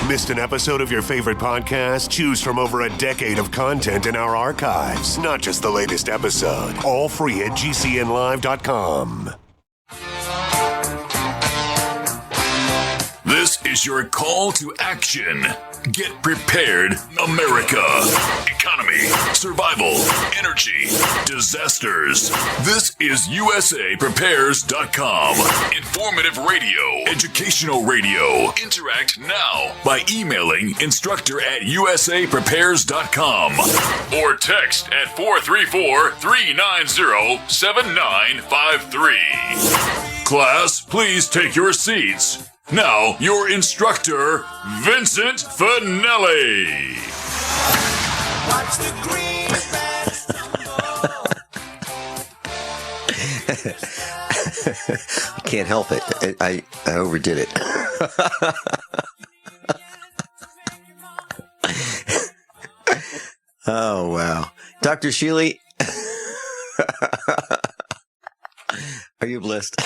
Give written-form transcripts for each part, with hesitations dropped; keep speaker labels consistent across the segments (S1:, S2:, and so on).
S1: Missed an episode of your favorite podcast? Choose from over a decade of content in our archives, not just the latest episode. All free at GCNlive.com.
S2: This is your call to action. Get prepared, America. Economy, survival, energy, disasters. This is USAPrepares.com. Informative radio, educational radio. Interact now by emailing instructor@USAPrepares.com or text at 434-390-7953. Class, please take your seats. Now, your instructor, Vincent Finelli. Watch the greenbacks
S3: I can't help it. I overdid it. Oh, wow. Dr. Shealy, are you blessed?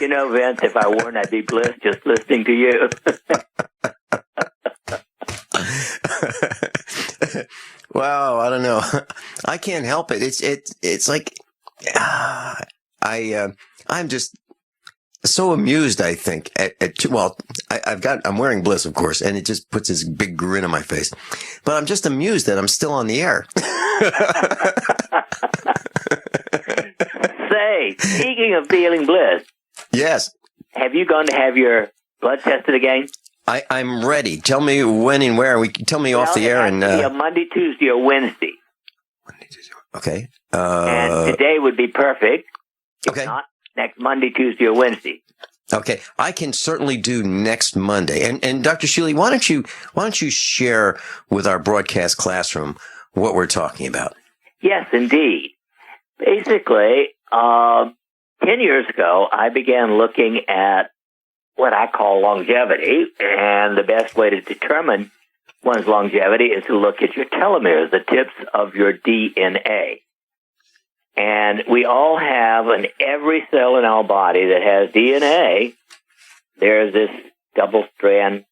S4: You know, Vince, if I weren't, I'd be blessed just listening to you.
S3: Wow, I don't know. I can't help it. It's like I'm just so amused. I think I'm wearing Bliss, of course, and it just puts this big grin on my face. But I'm just amused that I'm still on the air.
S4: Say, speaking of feeling bliss.
S3: Yes.
S4: Have you gone to have your blood tested again?
S3: I'm ready. Tell me when and where. Tell me off the air. And
S4: a Monday, Tuesday, or Wednesday.
S3: Monday, Tuesday. Okay.
S4: And today would be perfect. If
S3: okay.
S4: Not next Monday, Tuesday, or Wednesday.
S3: Okay. I can certainly do next Monday. And Dr. Shealy, why don't you share with our broadcast classroom what we're talking about?
S4: Yes, indeed. Basically, 10 years ago, I began looking at what I call longevity, and the best way to determine one's longevity is to look at your telomeres, the tips of your DNA. And we all have, in every cell in our body that has DNA, there's this double strand,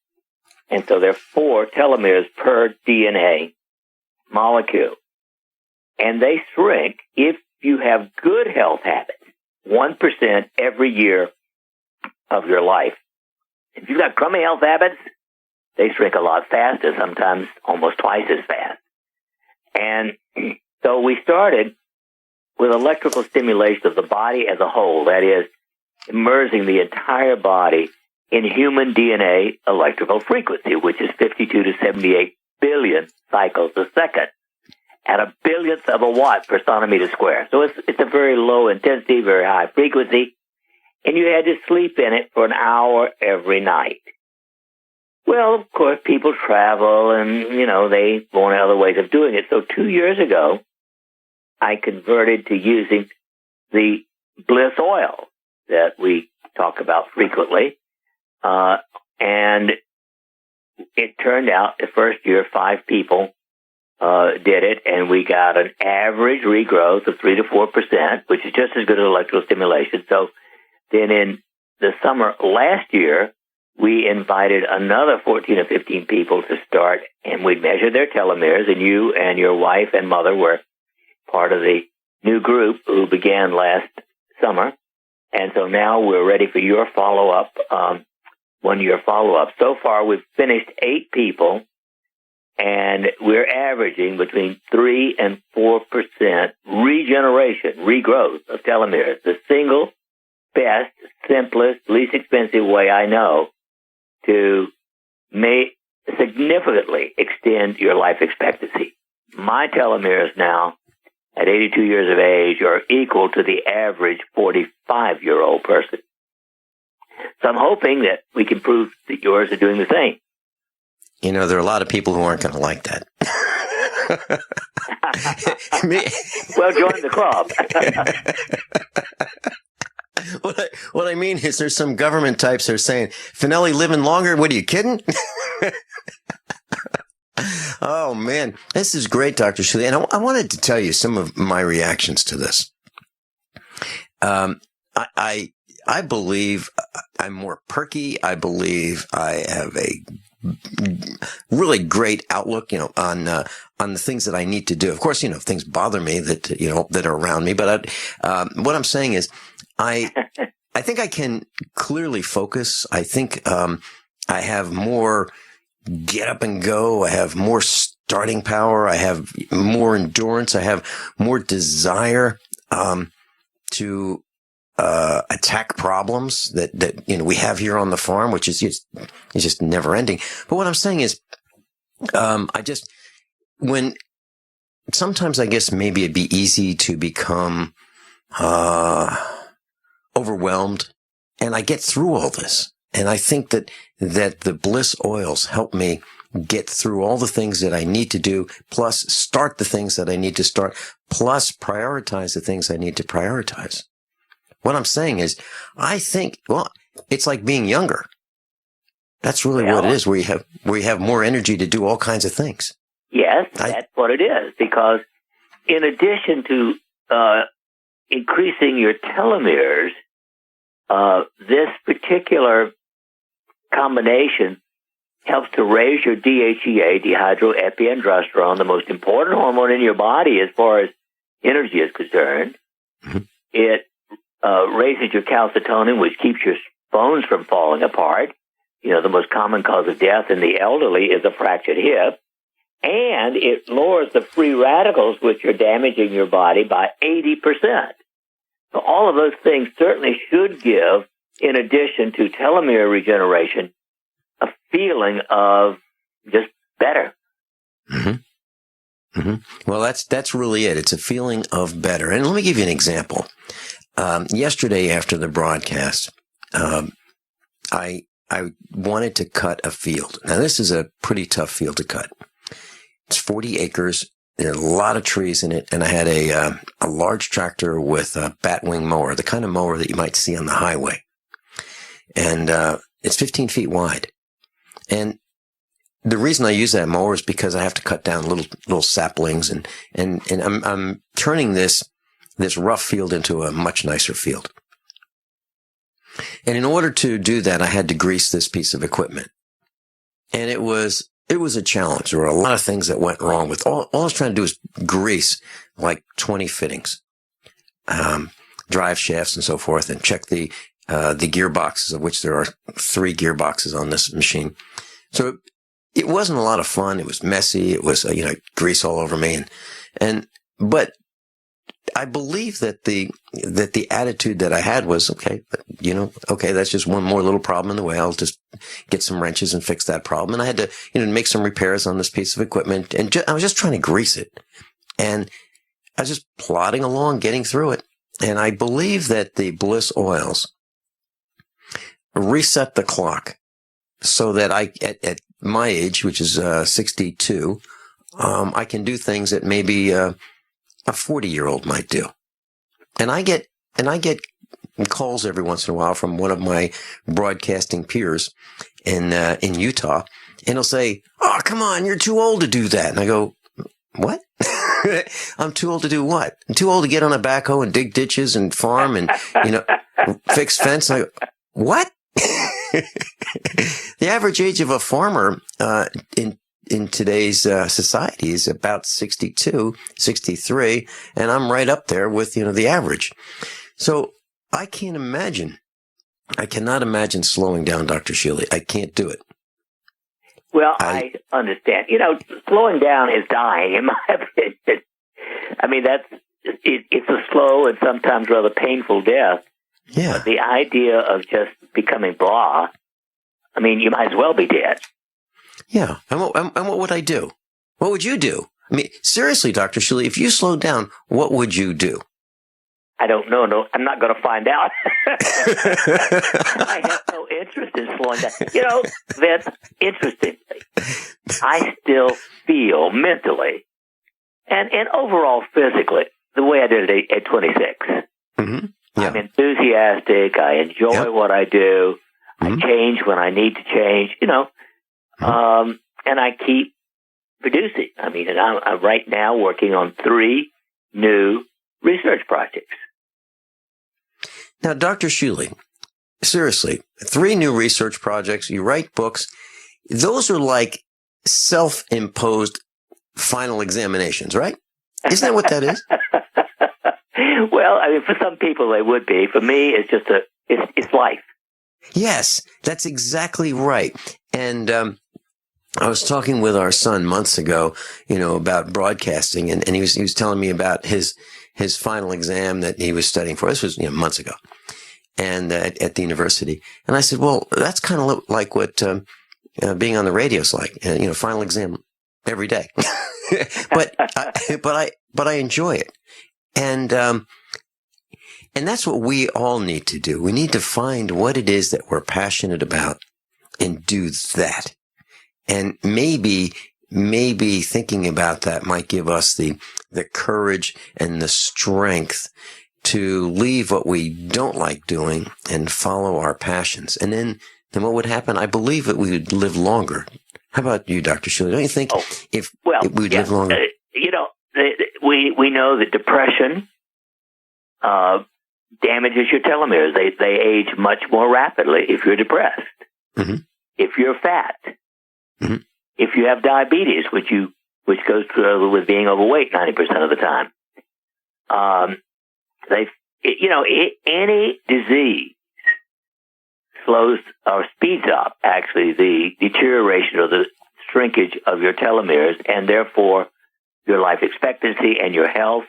S4: and so there are 4 telomeres per DNA molecule. And they shrink if you have good health habits. 1% every year of your life. If you've got crummy health habits, they shrink a lot faster, sometimes almost twice as fast. And so we started with electrical stimulation of the body as a whole, that is, immersing the entire body in human DNA electrical frequency, which is 52 to 78 billion cycles a second, at a billionth of a watt per centimeter square. So it's a very low intensity, very high frequency, and you had to sleep in it for an hour every night. Well, of course, people travel and, they want other ways of doing it. So 2 years ago, I converted to using the Bliss oil that we talk about frequently. And it turned out the first year, 5 people did it, and we got an average regrowth of 3 to 4%, which is just as good as electrical stimulation. So then in the summer last year, we invited another 14 or 15 people to start, and we measured their telomeres, and you and your wife and mother were part of the new group who began last summer. And so now we're ready for your follow-up, 1-year follow-up. So far, we've finished 8 people, and we're averaging between 3 and 4% regeneration, regrowth of telomeres. The single best, simplest, least expensive way I know to significantly extend your life expectancy. My telomeres now, at 82 years of age, are equal to the average 45-year-old person. So I'm hoping that we can prove that yours are doing the same.
S3: There are a lot of people who aren't going to like that.
S4: Well, join the club.
S3: What I mean is there's some government types who are saying, Finelli living longer? What are you kidding? Oh, man. This is great, Dr. Shealy. And I wanted to tell you some of my reactions to this. I I believe I'm more perky. I believe I have a really great outlook, on the things that I need to do. Of course, things bother me that are around me, but what I'm saying is I think I can clearly focus. I think, I have more get up and go. I have more starting power. I have more endurance. I have more desire, to attack problems that we have here on the farm, which is just never ending. But what I'm saying is, sometimes I guess maybe it'd be easy to become overwhelmed, and I get through all this. And I think that the bliss oils help me get through all the things that I need to do, plus start the things that I need to start, plus prioritize the things I need to prioritize. What I'm saying is, I think, it's like being younger. That's really what it is, where you have more energy to do all kinds of things.
S4: Yes, that's what it is. Because in addition to increasing your telomeres, this particular combination helps to raise your DHEA, dehydroepiandrosterone, the most important hormone in your body as far as energy is concerned. Mm-hmm. It raises your calcitonin, which keeps your bones from falling apart. The most common cause of death in the elderly is a fractured hip. And it lowers the free radicals, which are damaging your body, by 80%. So all of those things certainly should give, in addition to telomere regeneration, a feeling of just better.
S3: Mm-hmm. Mm-hmm. Well, that's really it. It's a feeling of better. And let me give you an example. Yesterday after the broadcast, I wanted to cut a field. Now, this is a pretty tough field to cut. It's 40 acres. There are a lot of trees in it, and I had a large tractor with a batwing mower, the kind of mower that you might see on the highway. And it's 15 feet wide. And the reason I use that mower is because I have to cut down little saplings, and I'm turning this rough field into a much nicer field. And in order to do that, I had to grease this piece of equipment. And it was a challenge. There were a lot of things that went wrong with all I was trying to do is grease like 20 fittings, drive shafts and so forth, and check the gearboxes, of which there are 3 gearboxes on this machine. So it wasn't a lot of fun. It was messy. It was, grease all over me. But I believe that the attitude that I had was, okay, that's just one more little problem in the way. I'll just get some wrenches and fix that problem. And I had to, make some repairs on this piece of equipment. And I was just trying to grease it. And I was just plodding along, getting through it. And I believe that the bliss oils reset the clock so that at my age, which is 62, I can do things that maybe a 40-year-old might do. And I get calls every once in a while from one of my broadcasting peers in Utah, and he'll say, "Oh, come on, you're too old to do that." And I go, "What?" I'm too old to do what? I'm too old to get on a backhoe and dig ditches and farm and, fix fence. And I go, what? The average age of a farmer, in today's society is about 62, 63, and I'm right up there with, the average. So I cannot imagine slowing down, Dr. Shealy. I can't do it.
S4: Well, I understand. Slowing down is dying, in my opinion. I mean, it's a slow and sometimes rather painful death.
S3: Yeah.
S4: But the idea of just becoming blah, I mean, you might as well be dead.
S3: Yeah. And what would I do? What would you do? I mean, seriously, Dr. Shealy, if you slowed down, what would you do?
S4: I don't know. No, I'm not going to find out. I have no interest in slowing down. Vince, interestingly, I still feel mentally and overall physically the way I did it at 26.
S3: Mm-hmm. Yeah.
S4: I'm enthusiastic. I enjoy what I do. Mm-hmm. I change when I need to change, mm-hmm. And I keep producing. I mean, and I'm right now working on 3 new research projects.
S3: Now, Dr. Shealy, seriously, 3 new research projects. You write books. Those are like self-imposed final examinations, right? Isn't that what that is?
S4: Well, I mean, for some people they would be. For me, it's just it's life.
S3: Yes, that's exactly right. And I was talking with our son months ago, about broadcasting, and he was telling me about his final exam that he was studying for. This was months ago, and at the university. And I said, well, that's kind of like what being on the radio is like. Final exam every day, but I enjoy it, and that's what we all need to do. We need to find what it is that we're passionate about and do that. And maybe thinking about that might give us the courage and the strength to leave what we don't like doing and follow our passions. And then what would happen? I believe that we would live longer. How about you, Dr. Shealy? Don't you think if we'd live longer?
S4: We know that depression damages your telomeres. They age much more rapidly if you're depressed. Mm-hmm. If you're fat. Mm-hmm. If you have diabetes, which goes through with being overweight 90% of the time, any disease slows or speeds up actually the deterioration or the shrinkage of your telomeres, and therefore your life expectancy and your health.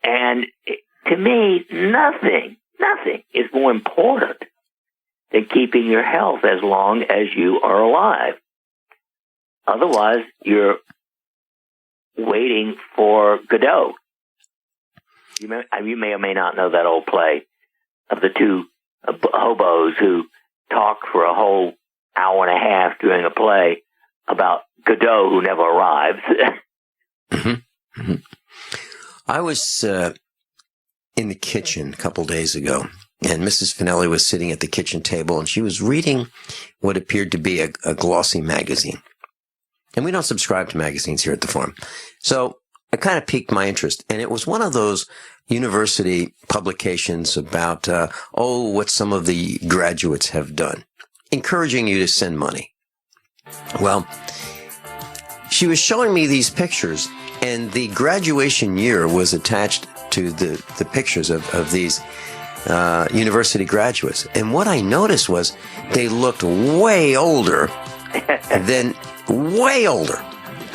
S4: And to me, nothing is more important than keeping your health as long as you are alive. Otherwise, you're waiting for Godot. You may or may not know that old play of the 2 hobos who talk for a whole hour and a half during a play about Godot who never arrives.
S3: Mm-hmm. Mm-hmm. I was in the kitchen a couple days ago, and Mrs. Finelli was sitting at the kitchen table, and she was reading what appeared to be a glossy magazine. And we don't subscribe to magazines here at the farm. So it kind of piqued my interest. And it was one of those university publications about, what some of the graduates have done, encouraging you to send money. Well, she was showing me these pictures, and the graduation year was attached to the pictures of these university graduates. And what I noticed was they looked way older way older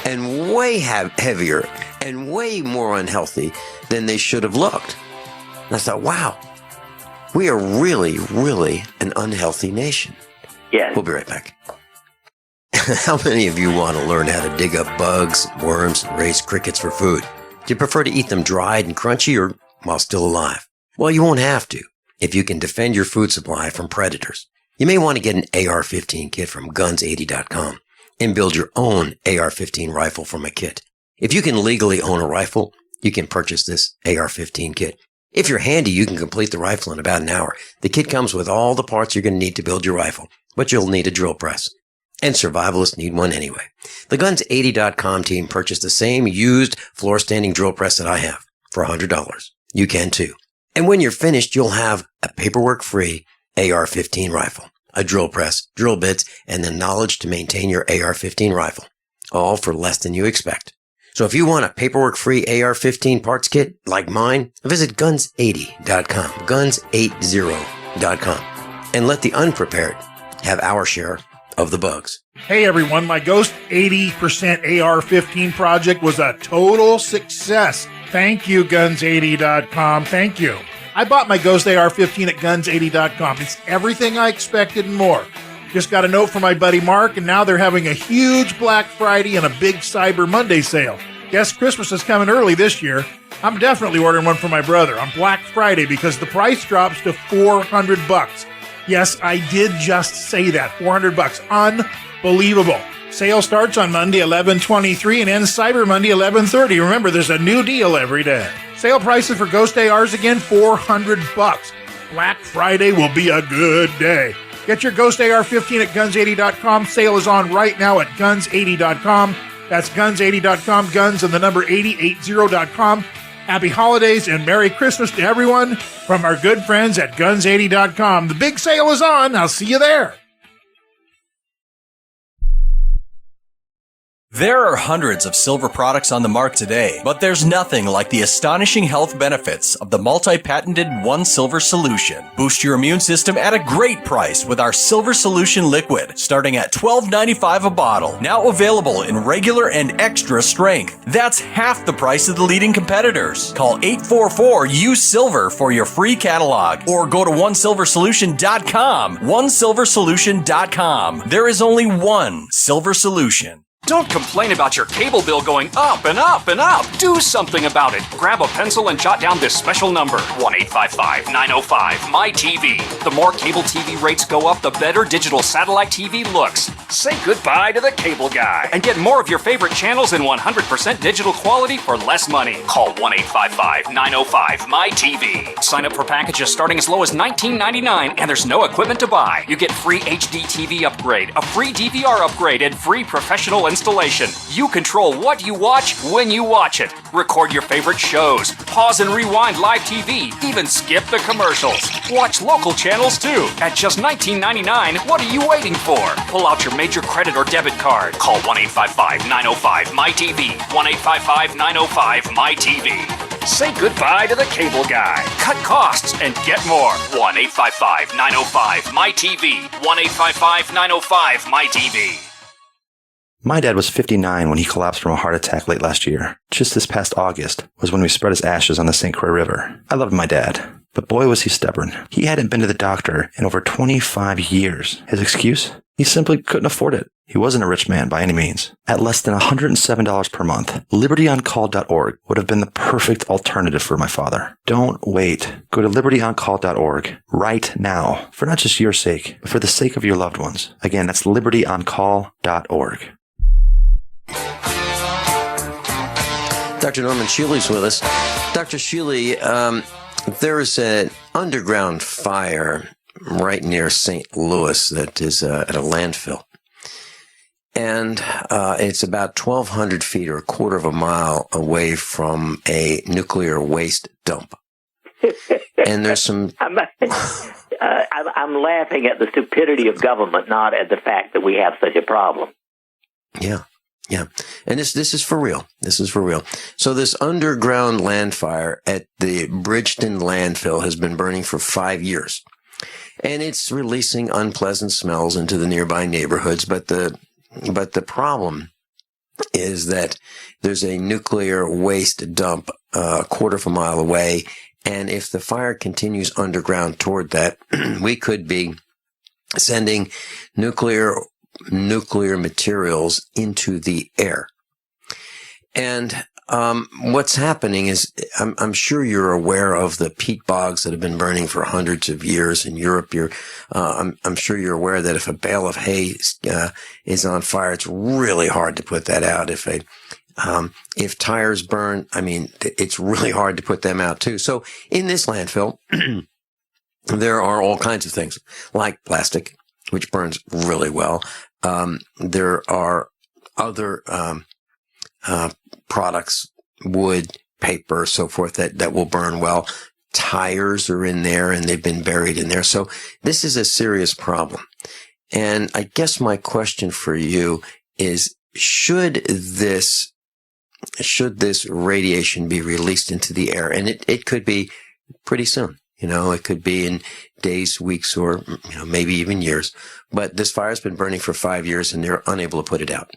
S3: and way heavier and way more unhealthy than they should have looked. And I thought, wow, we are really, really an unhealthy nation.
S4: Yes.
S3: We'll be right back. How many of you want to learn how to dig up bugs, worms, and raise crickets for food? Do you prefer to eat them dried and crunchy or while still alive? Well, you won't have to if you can defend your food supply from predators. You may want to get an AR-15 kit from guns80.com. and build your own AR-15 rifle from a kit. If you can legally own a rifle, you can purchase this AR-15 kit. If you're handy, you can complete the rifle in about an hour. The kit comes with all the parts you're going to need to build your rifle, but you'll need a drill press. And survivalists need one anyway. The Guns80.com team purchased the same used floor-standing drill press that I have for $100. You can too. And when you're finished, you'll have a paperwork-free AR-15 rifle, a drill press, drill bits, and the knowledge to maintain your AR-15 rifle, all for less than you expect. So if you want a paperwork-free AR-15 parts kit like mine, visit guns80.com, guns80.com, and let the unprepared have our share of the bugs.
S5: Hey everyone, my Ghost 80% AR-15 project was a total success. Thank you, guns80.com. Thank you. I bought my Ghost AR-15 at guns80.com. It's everything I expected and more. Just got a note from my buddy Mark, and now they're having a huge Black Friday and a big Cyber Monday sale. Guess Christmas is coming early this year. I'm definitely ordering one for my brother on Black Friday because the price drops to $400. Yes, I did just say that. $400. Unbelievable. Sale starts on Monday, 11/23, and ends Cyber Monday, 11/30. Remember, there's a new deal every day. Sale prices for Ghost ARs again, $400. Black Friday will be a good day. Get your Ghost AR-15 at guns80.com. Sale is on right now at guns80.com. That's guns80.com, guns and the number 8080.com. Happy holidays and Merry Christmas to everyone from our good friends at guns80.com. The big sale is on. I'll see you there.
S6: There are hundreds of silver products on the market today, but there's nothing like the astonishing health benefits of the multi-patented One Silver Solution. Boost your immune system at a great price with our Silver Solution Liquid, starting at $12.95 a bottle. Now available in regular and extra strength. That's half the price of the leading competitors. Call 844-USILVER for your free catalog, or go to onesilversolution.com. Onesilversolution.com. There is only one Silver Solution.
S7: Don't complain about your cable bill going up and up and up. Do something about it. Grab a pencil and jot down this special number, 1-855-905-MY-TV. The more cable TV rates go up, the better digital satellite TV looks. Say goodbye to the cable guy and get more of your favorite channels in 100% digital quality for less money. Call 1-855-905-MY-TV. Sign up for packages starting as low as $19.99, and there's no equipment to buy. You get free HD TV upgrade, a free DVR upgrade, and free professional installation. You control what you watch when you watch it. Record your favorite shows, pause and rewind live TV, even skip the commercials. Watch local channels too. At just $19.99, what are you waiting for? Pull out your major credit or debit card. Call 1-855-905-MY-TV. 1-855-905-MY-TV. Say goodbye to the cable guy. Cut costs and get more. 1-855-905-MY-TV. 1-855-905-MY-TV.
S8: My dad was 59 when he collapsed from a heart attack late last year. Just this past August was when we spread his ashes on the St. Croix River. I loved my dad, but boy was he stubborn. He hadn't been to the doctor in over 25 years. His excuse? He simply couldn't afford it. He wasn't a rich man by any means. At less than $107 per month, libertyoncall.org would have been the perfect alternative for my father. Don't wait. Go to libertyoncall.org right now, for not just your sake, but for the sake of your loved ones. Again, that's libertyoncall.org.
S3: Dr. Norman Shealy's with us. Dr. Shealy, there is an underground fire right near St. Louis that is at a landfill. And it's about 1,200 feet or a quarter of a mile away from a nuclear waste dump. And there's some...
S4: I'm laughing at the stupidity of government, not at the fact that we have such a problem.
S3: Yeah. Yeah. And this is for real. This is for real. So this underground land fire at the Bridgeton landfill has been burning for 5 years. And it's releasing unpleasant smells into the nearby neighborhoods. But the problem is that there's a nuclear waste dump a quarter of a mile away. And if the fire continues underground toward that, we could be sending nuclear materials into the air. And what's happening is, I'm sure you're aware of the peat bogs that have been burning for hundreds of years in Europe. I'm sure you're aware that if a bale of hay is on fire, it's really hard to put that out. If tires burn, I mean, it's really hard to put them out too. So in this landfill, there are all kinds of things like plastic, which burns really well. There are other products, wood, paper, so forth, that will burn well. Tires are in there, and they've been buried in there. So this is a serious problem. And I guess my question for you is, should this radiation be released into the air? And it could be pretty soon. It could be in days, weeks, or, maybe even years. But this fire's been burning for 5 years, and they're unable to put it out.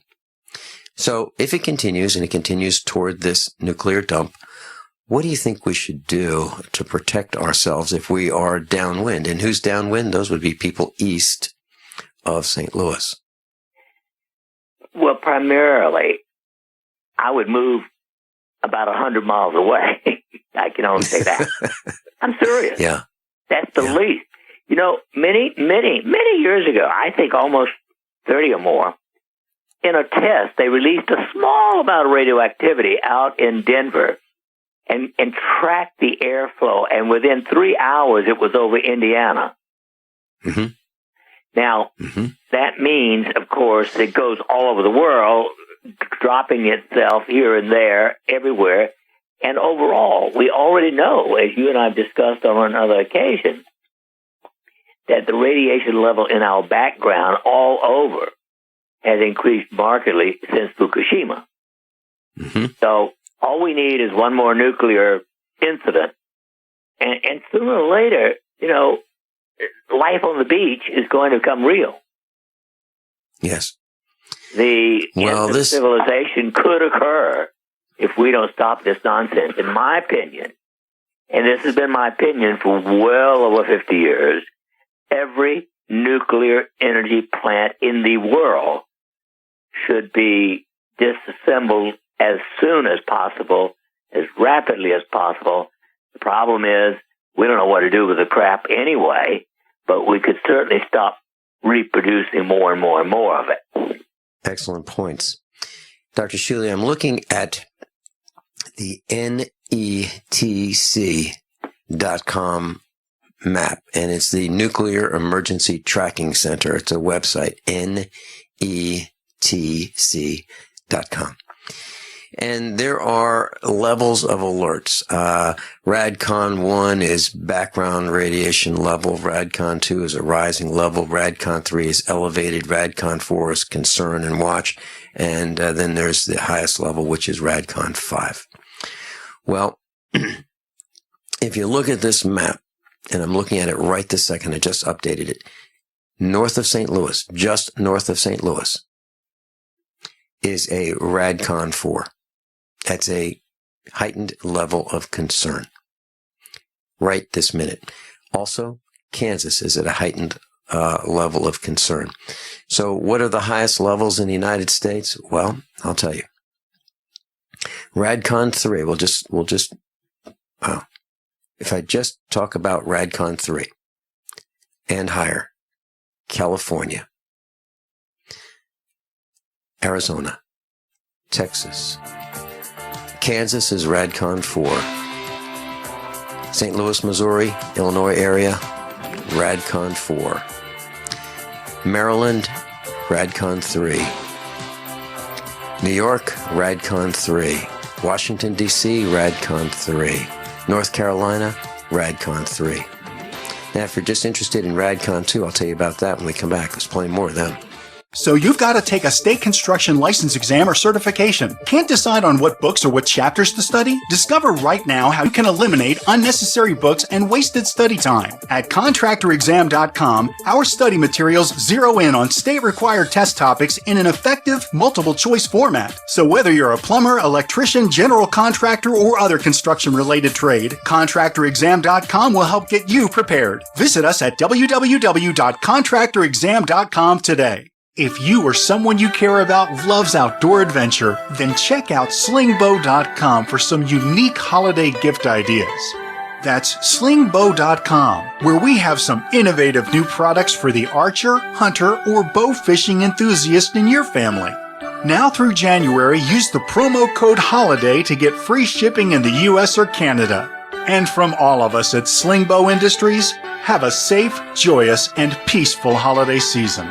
S3: So if it continues, and it continues toward this nuclear dump, what do you think we should do to protect ourselves if we are downwind? And who's downwind? Those would be people east of St. Louis.
S4: Well, primarily, I would move about 100 miles away. I can only say that. I'm serious.
S3: Yeah.
S4: That's the least. Many years ago, I think almost 30 or more, in a test, they released a small amount of radioactivity out in Denver and tracked the airflow. And within 3 hours, it was over Indiana.
S3: Mm-hmm.
S4: Now, that means, of course, it goes all over the world, dropping itself here and there, everywhere. And overall, we already know, as you and I have discussed on another occasion, that the radiation level in our background all over has increased markedly since Fukushima.
S3: Mm-hmm.
S4: So all we need is one more nuclear incident, and sooner or later, life on the beach is going to become real.
S3: Yes.
S4: The end of civilization could occur if we don't stop this nonsense. In my opinion, and this has been my opinion for well over 50 years, every nuclear energy plant in the world should be disassembled as soon as possible, as rapidly as possible. The problem is we don't know what to do with the crap anyway, but we could certainly stop reproducing more and more and more of it.
S3: Excellent points. Dr. Shealy, I'm looking at the NETC.com map, and it's the Nuclear Emergency Tracking Center. It's a website, NETC.com. And there are levels of alerts. RADCON 1 is background radiation level. RADCON 2 is a rising level. RADCON 3 is elevated. RADCON 4 is concern and watch. And then there's the highest level, which is RADCON 5. Well, if you look at this map, and I'm looking at it right this second, I just updated it. North of St. Louis, just north of St. Louis, is a RADCON 4. That's a heightened level of concern right this minute. Also, Kansas is at a heightened level of concern. So what are the highest levels in the United States? Well, I'll tell you. RADCON 3, if I just talk about RADCON 3 and higher, California, Arizona, Texas, Kansas is RADCON 4. St. Louis, Missouri, Illinois area, RADCON 4. Maryland, RADCON 3. New York, RADCON 3. Washington, D.C., RADCON 3. North Carolina, RADCON 3. Now, if you're just interested in RADCON 2, I'll tell you about that when we come back. There's plenty more of them.
S9: So you've got to take a state construction license exam or certification. Can't decide on what books or what chapters to study? Discover right now how you can eliminate unnecessary books and wasted study time. At contractorexam.com, our study materials zero in on state-required test topics in an effective, multiple-choice format. So whether you're a plumber, electrician, general contractor, or other construction-related trade, contractorexam.com will help get you prepared. Visit us at www.contractorexam.com today. If you or someone you care about loves outdoor adventure, then check out slingbow.com for some unique holiday gift ideas. That's slingbow.com, where we have some innovative new products for the archer, hunter, or bow fishing enthusiast in your family. Now through January, use the promo code HOLIDAY to get free shipping in the US or Canada. And from all of us at Slingbow Industries, have a safe, joyous, and peaceful holiday season.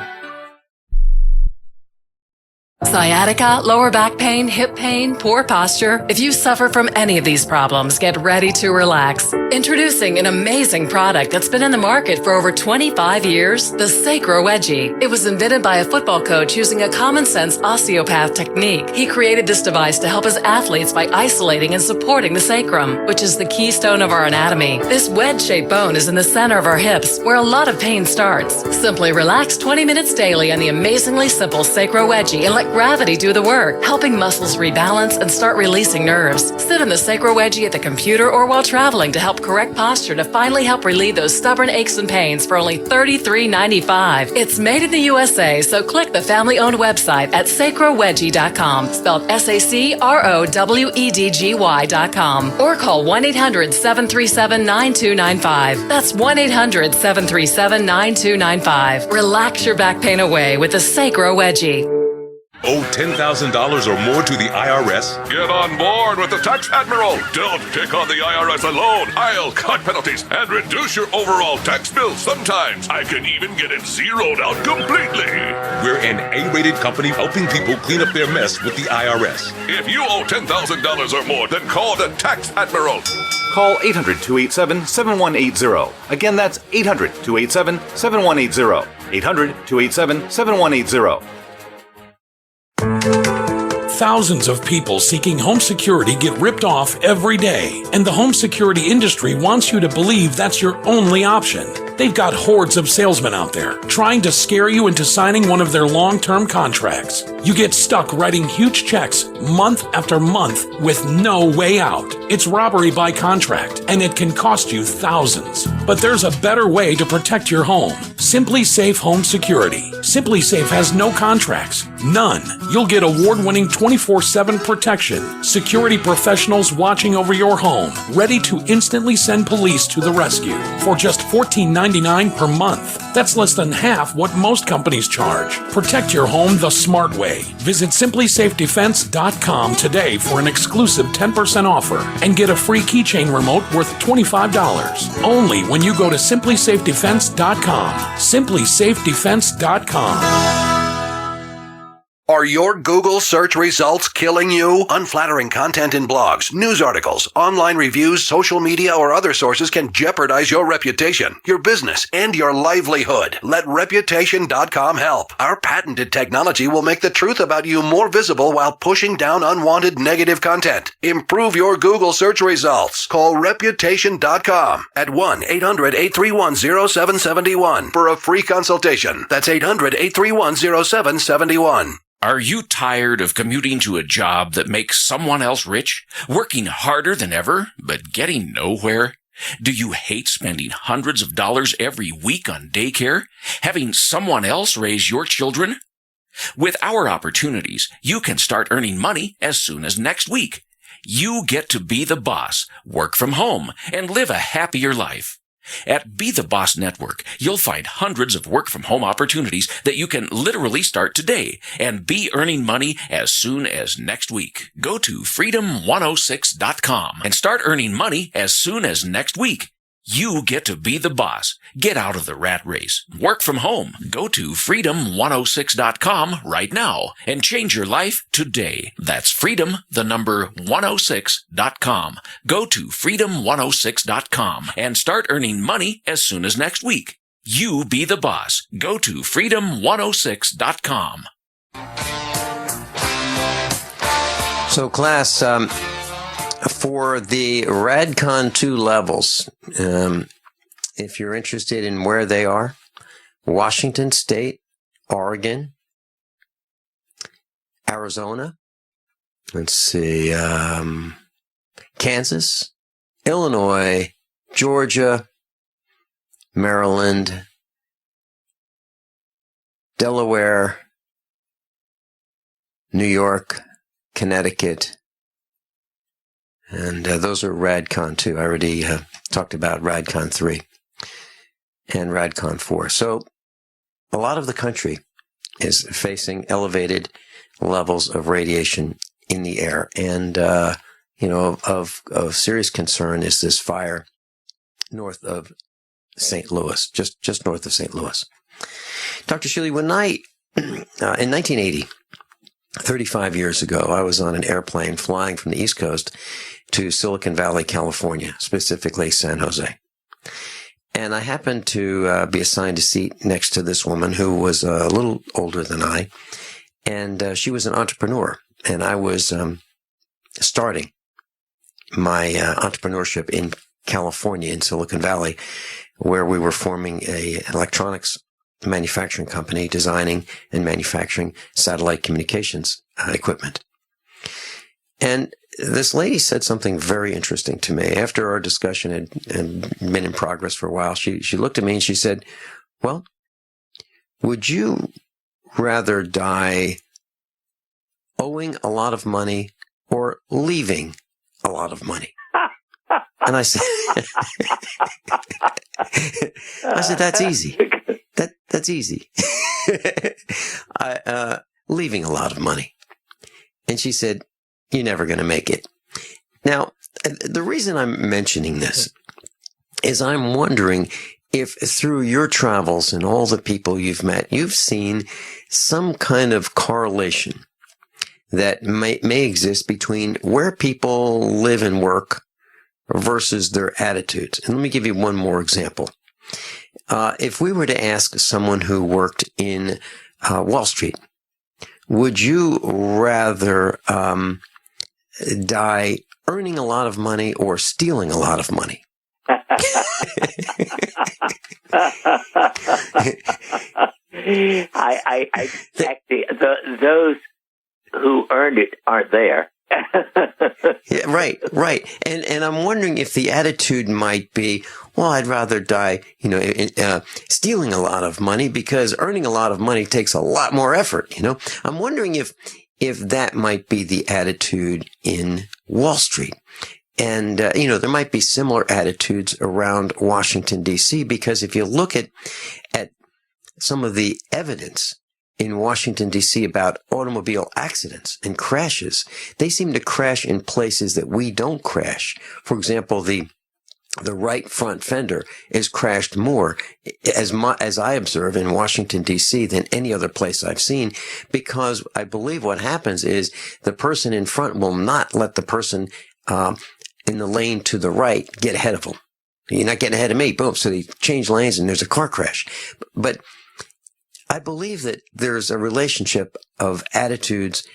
S10: Sciatica, lower back pain, hip pain, poor posture. If you suffer from any of these problems, get ready to relax. Introducing an amazing product that's been in the market for over 25 years, the Sacro Wedgie. It was invented by a football coach using a common-sense osteopath technique. He created this device to help his athletes by isolating and supporting the sacrum, which is the keystone of our anatomy. This wedge-shaped bone is in the center of our hips, where a lot of pain starts. Simply relax 20 minutes daily on the amazingly simple Sacro Wedgie and let gravity do the work, helping muscles rebalance and start releasing nerves. Sit in the Sacro Wedgie at the computer or while traveling to help correct posture to finally help relieve those stubborn aches and pains for only $33.95. It's made in the USA, so click the family-owned website at sacrowedgie.com, spelled SACROWEDGY.com, or call 1-800-737-9295. That's 1-800-737-9295. Relax your back pain away with the Sacro Wedgie.
S11: Owe $10,000 or more to the IRS?
S2: Get on board with the Tax Admiral. Don't pick on the IRS alone. I'll cut penalties and reduce your overall tax bill. Sometimes I can even get it zeroed out completely.
S11: We're an A-rated company helping people clean up their mess with the IRS.
S2: If you owe $10,000 or more, then call the Tax Admiral.
S12: Call 800-287-7180. Again, that's 800-287-7180. 800-287-7180.
S13: Thousands of people seeking home security get ripped off every day, and the home security industry wants you to believe that's your only option. They've got hordes of salesmen out there trying to scare you into signing one of their long-term contracts. You get stuck writing huge checks month after month with no way out. It's robbery by contract, and it can cost you thousands. But there's a better way to protect your home. Simply Safe Home Security. Simply Safe has no contracts. None. You'll get award-winning 24/7 protection. Security professionals watching over your home, ready to instantly send police to the rescue for just $14.99 per month. That's less than half what most companies charge. Protect your home the smart way. Visit simplysafedefense.com today for an exclusive 10% offer and get a free keychain remote worth $25. Only when you go to simplysafedefense.com. simplysafedefense.com.
S14: Are your Google search results killing you? Unflattering content in blogs, news articles, online reviews, social media, or other sources can jeopardize your reputation, your business, and your livelihood. Let Reputation.com help. Our patented technology will make the truth about you more visible while pushing down unwanted negative content. Improve your Google search results. Call Reputation.com at 1-800-831-0771 for a free consultation. That's 800-831-0771.
S15: Are you tired of commuting to a job that makes someone else rich, working harder than ever, but getting nowhere? Do you hate spending hundreds of dollars every week on daycare, having someone else raise your children? With our opportunities, you can start earning money as soon as next week. You get to be the boss, work from home, and live a happier life. At Be the Boss Network, you'll find hundreds of work-from-home opportunities that you can literally start today and be earning money as soon as next week. Go to freedom106.com and start earning money as soon as next week. You get to be the boss. Get out of the rat race. Work from home. Go to freedom106.com right now and change your life today. That's freedom, the number 106.com. Go to freedom106.com and start earning money as soon as next week. You be the boss. Go to freedom106.com.
S3: So class, for the RadCon 2 levels, if you're interested in where they are, Washington State, Oregon, Arizona, let's see, Kansas, Illinois, Georgia, Maryland, Delaware, New York, Connecticut, and those are RadCon 2. I already talked about RadCon 3 and RadCon 4. So a lot of the country is facing elevated levels of radiation in the air. And, of serious concern is this fire north of St. Louis, just north of St. Louis. Dr. Shealy, when in 1980, 35 years ago, I was on an airplane flying from the East Coast to Silicon Valley, California, specifically San Jose. And I happened to be assigned a seat next to this woman who was a little older than I. And she was an entrepreneur. And I was starting my entrepreneurship in California, in Silicon Valley, where we were forming an electronics manufacturing company, designing and manufacturing satellite communications equipment. And this lady said something very interesting to me. After our discussion had been in progress for a while, she looked at me and she said, well, would you rather die owing a lot of money or leaving a lot of money? And I said, that's easy. That's easy. leaving a lot of money. And she said, "You're never going to make it." Now, the reason I'm mentioning this is I'm wondering if through your travels and all the people you've met, you've seen some kind of correlation that may exist between where people live and work versus their attitudes. And let me give you one more example. If we were to ask someone who worked in Wall Street, would you rather die earning a lot of money or stealing a lot of money?
S4: I actually, those who earned it aren't there.
S3: Yeah, right. And I'm wondering if the attitude might be, well, I'd rather die, stealing a lot of money because earning a lot of money takes a lot more effort. I'm wondering if that might be the attitude in Wall Street. And, there might be similar attitudes around Washington, D.C., because if you look at some of the evidence in Washington, D.C. about automobile accidents and crashes, they seem to crash in places that we don't crash. For example, the right front fender is crashed more, as I observe, in Washington, D.C. than any other place I've seen, because I believe what happens is the person in front will not let the person in the lane to the right get ahead of them. You're not getting ahead of me. Boom. So they change lanes and there's a car crash. But I believe that there's a relationship of attitudes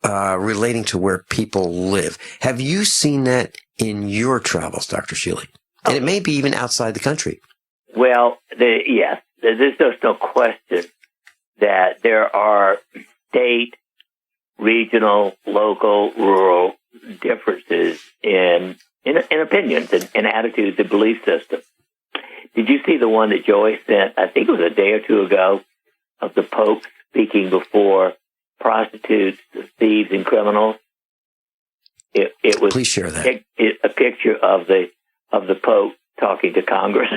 S3: relating to where people live. Have you seen that in your travels, Dr. Shealy? And it may be even outside the country.
S4: Well, yes, there's just no question that there are state, regional, local, rural differences in opinions and attitudes and belief systems. Did you see the one that Joey sent, I think it was a day or two ago, of the Pope speaking before prostitutes, thieves, and criminals? It was. Please share that. A picture of the Pope talking to Congress.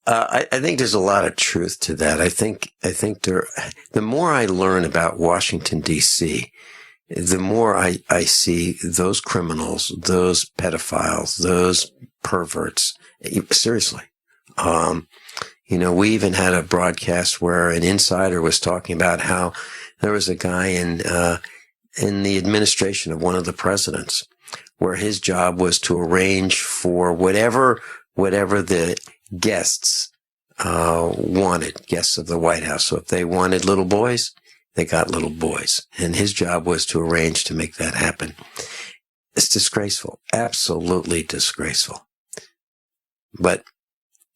S3: I think there's a lot of truth to that. I think the more I learn about Washington, D.C., the more I see those criminals, those pedophiles, those perverts. Seriously. We even had a broadcast where an insider was talking about how there was a guy in the administration of one of the presidents where his job was to arrange for whatever the guests wanted, guests of the White House. So if they wanted little boys, they got little boys. And his job was to arrange to make that happen. It's disgraceful. Absolutely disgraceful. But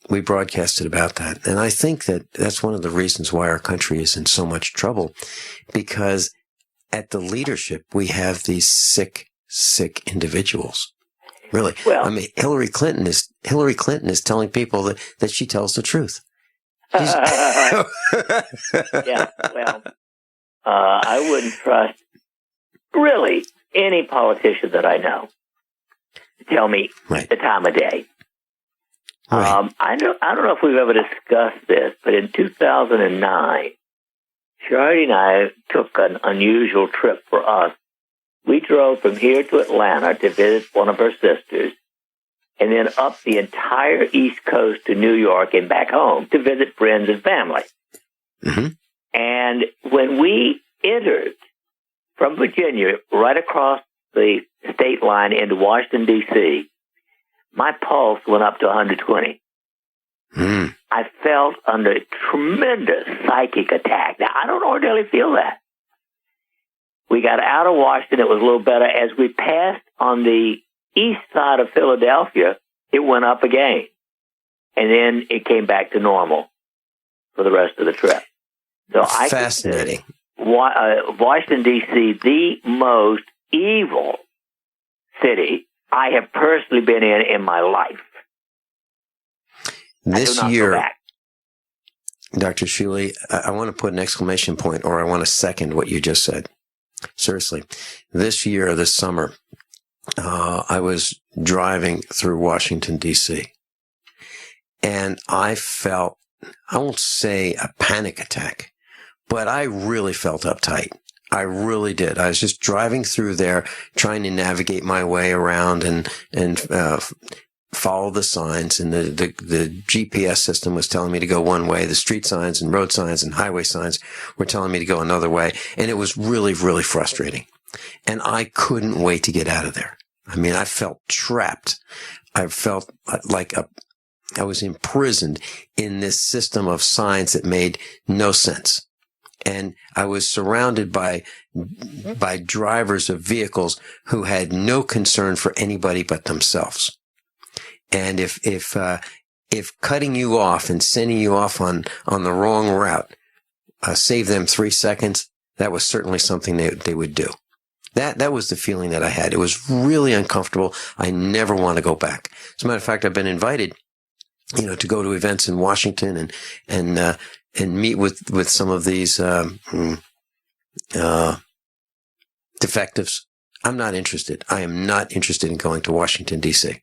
S3: we broadcasted about that. And I think that that's one of the reasons why our country is in so much trouble, because at the leadership, we have these sick individuals. Really. Well, I mean, Hillary Clinton is telling people that she tells the truth.
S4: Yeah, well, I wouldn't trust really any politician that I know to tell me the time of day. Right. I don't know if we've ever discussed this, but in 2009, Shayne and I took an unusual trip for us. We drove from here to Atlanta to visit one of her sisters, and then up the entire East Coast to New York and back home to visit friends and family. Mm-hmm. And when we entered from Virginia right across the state line into Washington, D.C., my pulse went up to 120. Mm. I felt under a tremendous psychic attack. Now, I don't ordinarily feel that. We got out of Washington. It was a little better. As we passed on the east side of Philadelphia, it went up again. And then it came back to normal for the rest of the trip. So
S3: fascinating.
S4: Washington, D.C., the most evil city I have personally been in my life.
S3: This year, Dr. Shealy, I want to put an exclamation point, or I want to second what you just said. Seriously, this summer, I was driving through Washington, D.C., And I felt, I won't say a panic attack, but I really felt uptight. I really did. I was just driving through there, trying to navigate my way around and follow the signs. And the GPS system was telling me to go one way. The street signs and road signs and highway signs were telling me to go another way. And it was really, really frustrating. And I couldn't wait to get out of there. I mean, I felt trapped. I felt like I was imprisoned in this system of signs that made no sense. And I was surrounded by drivers of vehicles who had no concern for anybody but themselves. And if cutting you off and sending you off on the wrong route, saved them 3 seconds, that was certainly something they would do. That was the feeling that I had. It was really uncomfortable. I never want to go back. As a matter of fact, I've been invited, to go to events in Washington and meet with some of these defectives. I'm not interested. I am not interested in going to Washington, D.C.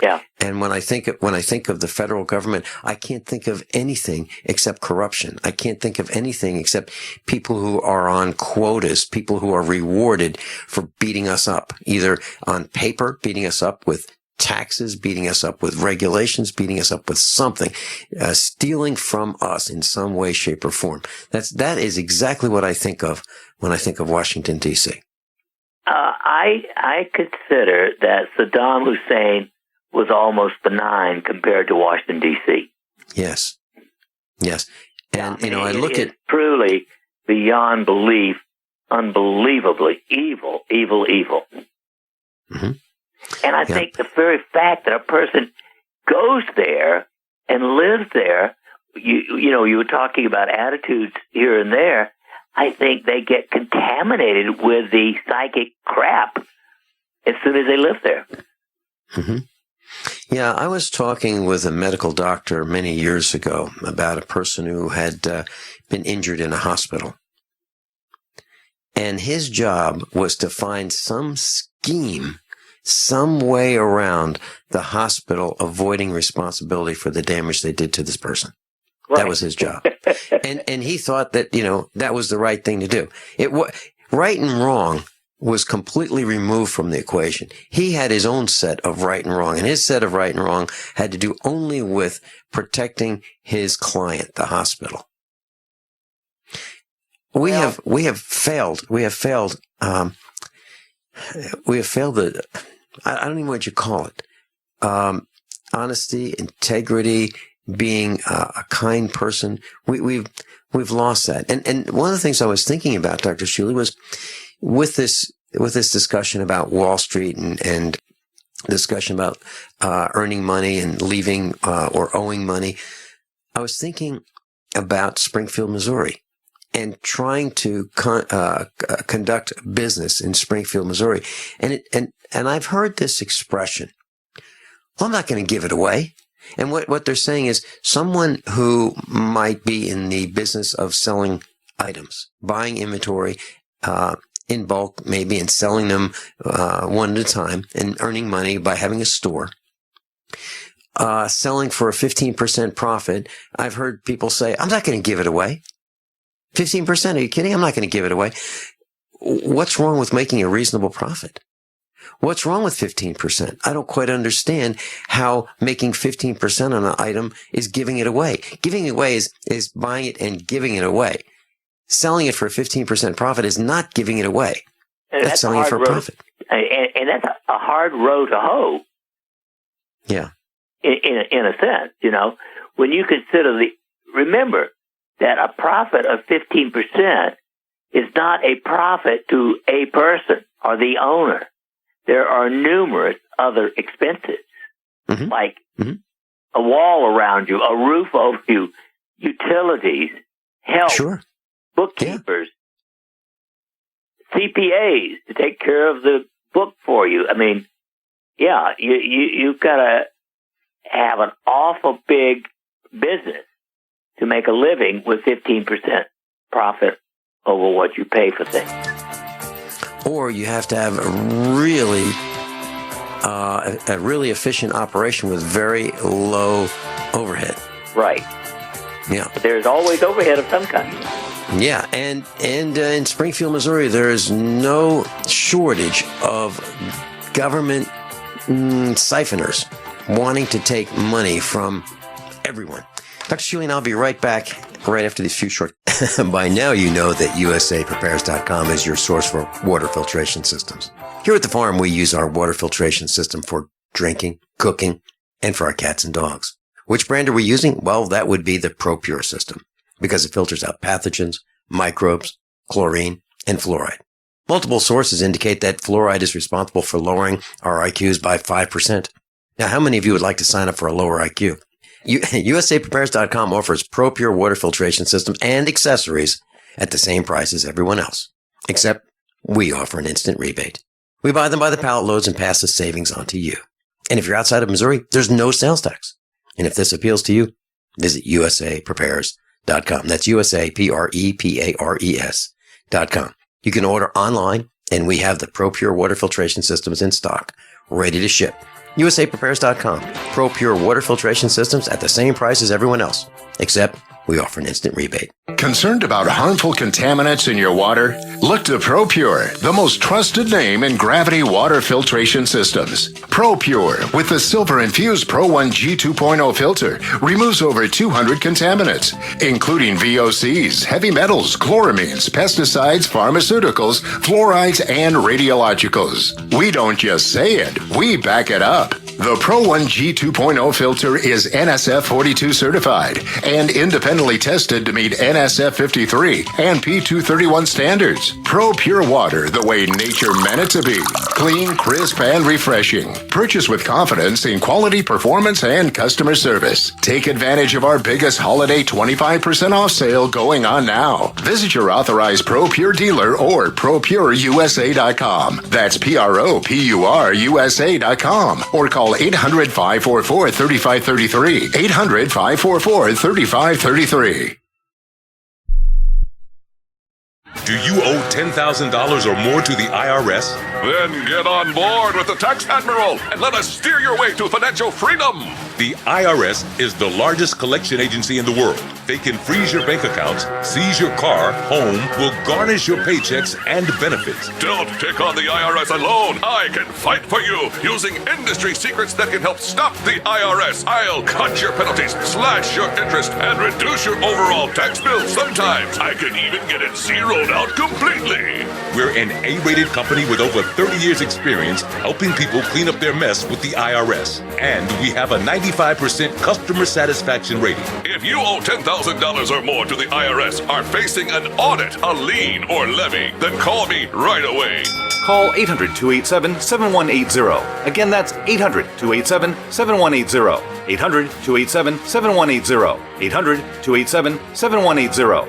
S4: Yeah.
S3: And when I think of the federal government, I can't think of anything except corruption. I can't think of anything except people who are on quotas, people who are rewarded for beating us up, either on paper, beating us up with taxes, beating us up with regulations, beating us up with something, stealing from us in some way, shape, or form. That is exactly what I think of when I think of Washington, D.C.
S4: I consider that Saddam Hussein was almost benign compared to Washington, D.C.
S3: Yes. And, I look
S4: at...
S3: It's
S4: truly, beyond belief, unbelievably evil.
S3: Mm-hmm.
S4: And I think the very fact that a person goes there and lives there, you were talking about attitudes here and there, I think they get contaminated with the psychic crap as soon as they live there.
S3: Mm-hmm. Yeah, I was talking with a medical doctor many years ago about a person who had been injured in a hospital. And his job was to find some scheme, some way around the hospital avoiding responsibility for the damage they did to this person. Right. That was his job. and he thought that, that was the right thing to do. Right and wrong was completely removed from the equation. He had his own set of right and wrong, and his set of right and wrong had to do only with protecting his client, the hospital. We have failed. I don't even know what you call it. Honesty, integrity, being a kind person. We've lost that. And one of the things I was thinking about, Dr. Shealy, was with this discussion about Wall Street and discussion about earning money and leaving or owing money, I was thinking about Springfield, Missouri, and trying to conduct business in Springfield, Missouri. And I've heard this expression, well, I'm not going to give it away. And what they're saying is someone who might be in the business of selling items, buying inventory in bulk maybe, and selling them one at a time and earning money by having a store, selling for a 15% profit. I've heard people say, I'm not going to give it away. 15%? Are you kidding? I'm not going to give it away. What's wrong with making a reasonable profit? What's wrong with 15%? I don't quite understand how making 15% on an item is giving it away. Giving it away is buying it and giving it away. Selling it for a 15% profit is not giving it away. That's selling it for a profit.
S4: And that's a hard row to hoe.
S3: Yeah.
S4: In a sense, when you consider remember that a profit of 15% is not a profit to a person or the owner. There are numerous other expenses, like a wall around you, a roof over you, utilities, help, bookkeepers, CPAs to take care of the book for you. I mean, you've got to have an awful big business to make a living with 15% profit over what you pay for things.
S3: Or you have to have a really a really efficient operation with very low overhead.
S4: Right.
S3: Yeah.
S4: But there's always overhead of some kind.
S3: Yeah, and in Springfield, Missouri, there is no shortage of government siphoners wanting to take money from everyone. Dr. Shealy and I'll be right back right after these few short... By now you know that USAPrepares.com is your source for water filtration systems. Here at the farm, we use our water filtration system for drinking, cooking, and for our cats and dogs. Which brand are we using? Well, that would be the ProPure system, because it filters out pathogens, microbes, chlorine, and fluoride. Multiple sources indicate that fluoride is responsible for lowering our IQs by 5%. Now, how many of you would like to sign up for a lower IQ? USAPrepares.com offers ProPure water filtration systems and accessories at the same price as everyone else, except we offer an instant rebate. We buy them by the pallet loads and pass the savings on to you. And if you're outside of Missouri, there's no sales tax. And if this appeals to you, visit USAPrepares.com. That's USAPrepares.com. You can order online, and we have the ProPure water filtration systems in stock, ready to ship. USAPrepares.com. ProPure water filtration systems at the same price as everyone else, except we offer an instant rebate.
S12: Concerned about harmful contaminants in your water? Look to ProPure, the most trusted name in gravity water filtration systems. ProPure, with the silver-infused Pro 1 G 2.0 filter, removes over 200 contaminants, including VOCs, heavy metals, chloramines, pesticides, pharmaceuticals, fluorides, and radiologicals. We don't just say it, we back it up. The Pro 1 G 2.0 filter is NSF 42 certified and independently tested to meet NSF 53 and P231 standards. Pro Pure Water, the way nature meant it to be. Clean, crisp, and refreshing. Purchase with confidence in quality, performance, and customer service. Take advantage of our biggest holiday 25% off sale going on now. Visit your authorized Pro Pure dealer or ProPureUSA.com. That's ProPureUSA.com. Or call 800-544-3533. 800-544-3533.
S11: Do you owe $10,000 or more to the IRS?
S2: Then get on board with the Tax Admiral and let us steer your way to financial freedom.
S11: The IRS is the largest collection agency in the world. They can freeze your bank accounts, seize your car, home, will garnish your paychecks and benefits.
S2: Don't take on the IRS alone. I can fight for you using industry secrets that can help stop the IRS. I'll cut your penalties, slash your interest, and reduce your overall tax bill. Sometimes I can even get it zeroed out completely.
S11: We're an A-rated company with over 30 years experience helping people clean up their mess with the IRS. And we have a 95% customer satisfaction rating.
S2: If you owe $10,000 or more to the IRS, are facing an audit, a lien, or levy, then call me right away.
S16: Call 800-287-7180. Again, that's 800-287-7180. 800-287-7180. 800-287-7180.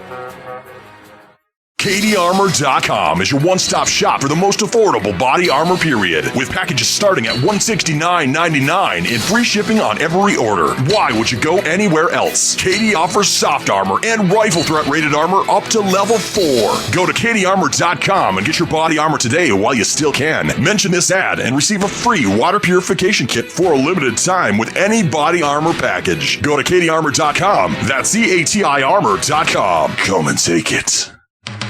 S17: KDArmor.com is your one-stop shop for the most affordable body armor period, with packages starting at $169.99 and free shipping on every order. Why would you go anywhere else? KD offers soft armor and rifle threat rated armor up to level 4. Go to KDArmor.com and get your body armor today while you still can. Mention this ad and receive a free water purification kit for a limited time with any body armor package. Go to KDArmor.com. That's CATI Armor.com. Come and take it.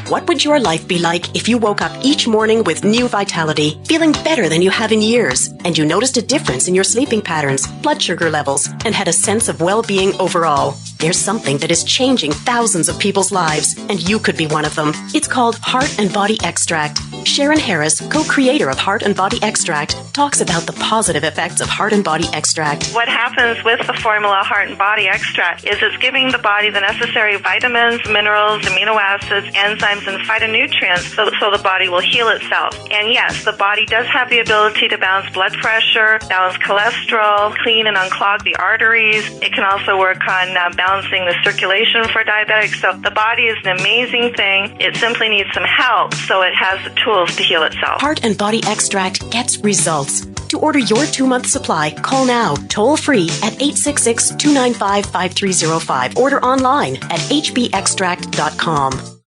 S18: What would your life be like if you woke up each morning with new vitality, feeling better than you have in years, and you noticed a difference in your sleeping patterns, blood sugar levels, and had a sense of well-being overall? There's something that is changing thousands of people's lives, and you could be one of them. It's called Heart and Body Extract. Sharon Harris, co-creator of Heart and Body Extract, talks about the positive effects of Heart and Body Extract.
S19: What happens with the formula Heart and Body Extract is it's giving the body the necessary vitamins, minerals, amino acids, enzymes, and phytonutrients so the body will heal itself. And yes, the body does have the ability to balance blood pressure, balance cholesterol, clean and unclog the arteries. It can also work on balancing the circulation for diabetics. So the body is an amazing thing. It simply needs some help so it has the tools to heal itself.
S18: Heart and Body Extract gets results. To order your 2-month supply, call now, toll free at 866-295-5305. Order online at hbextract.com.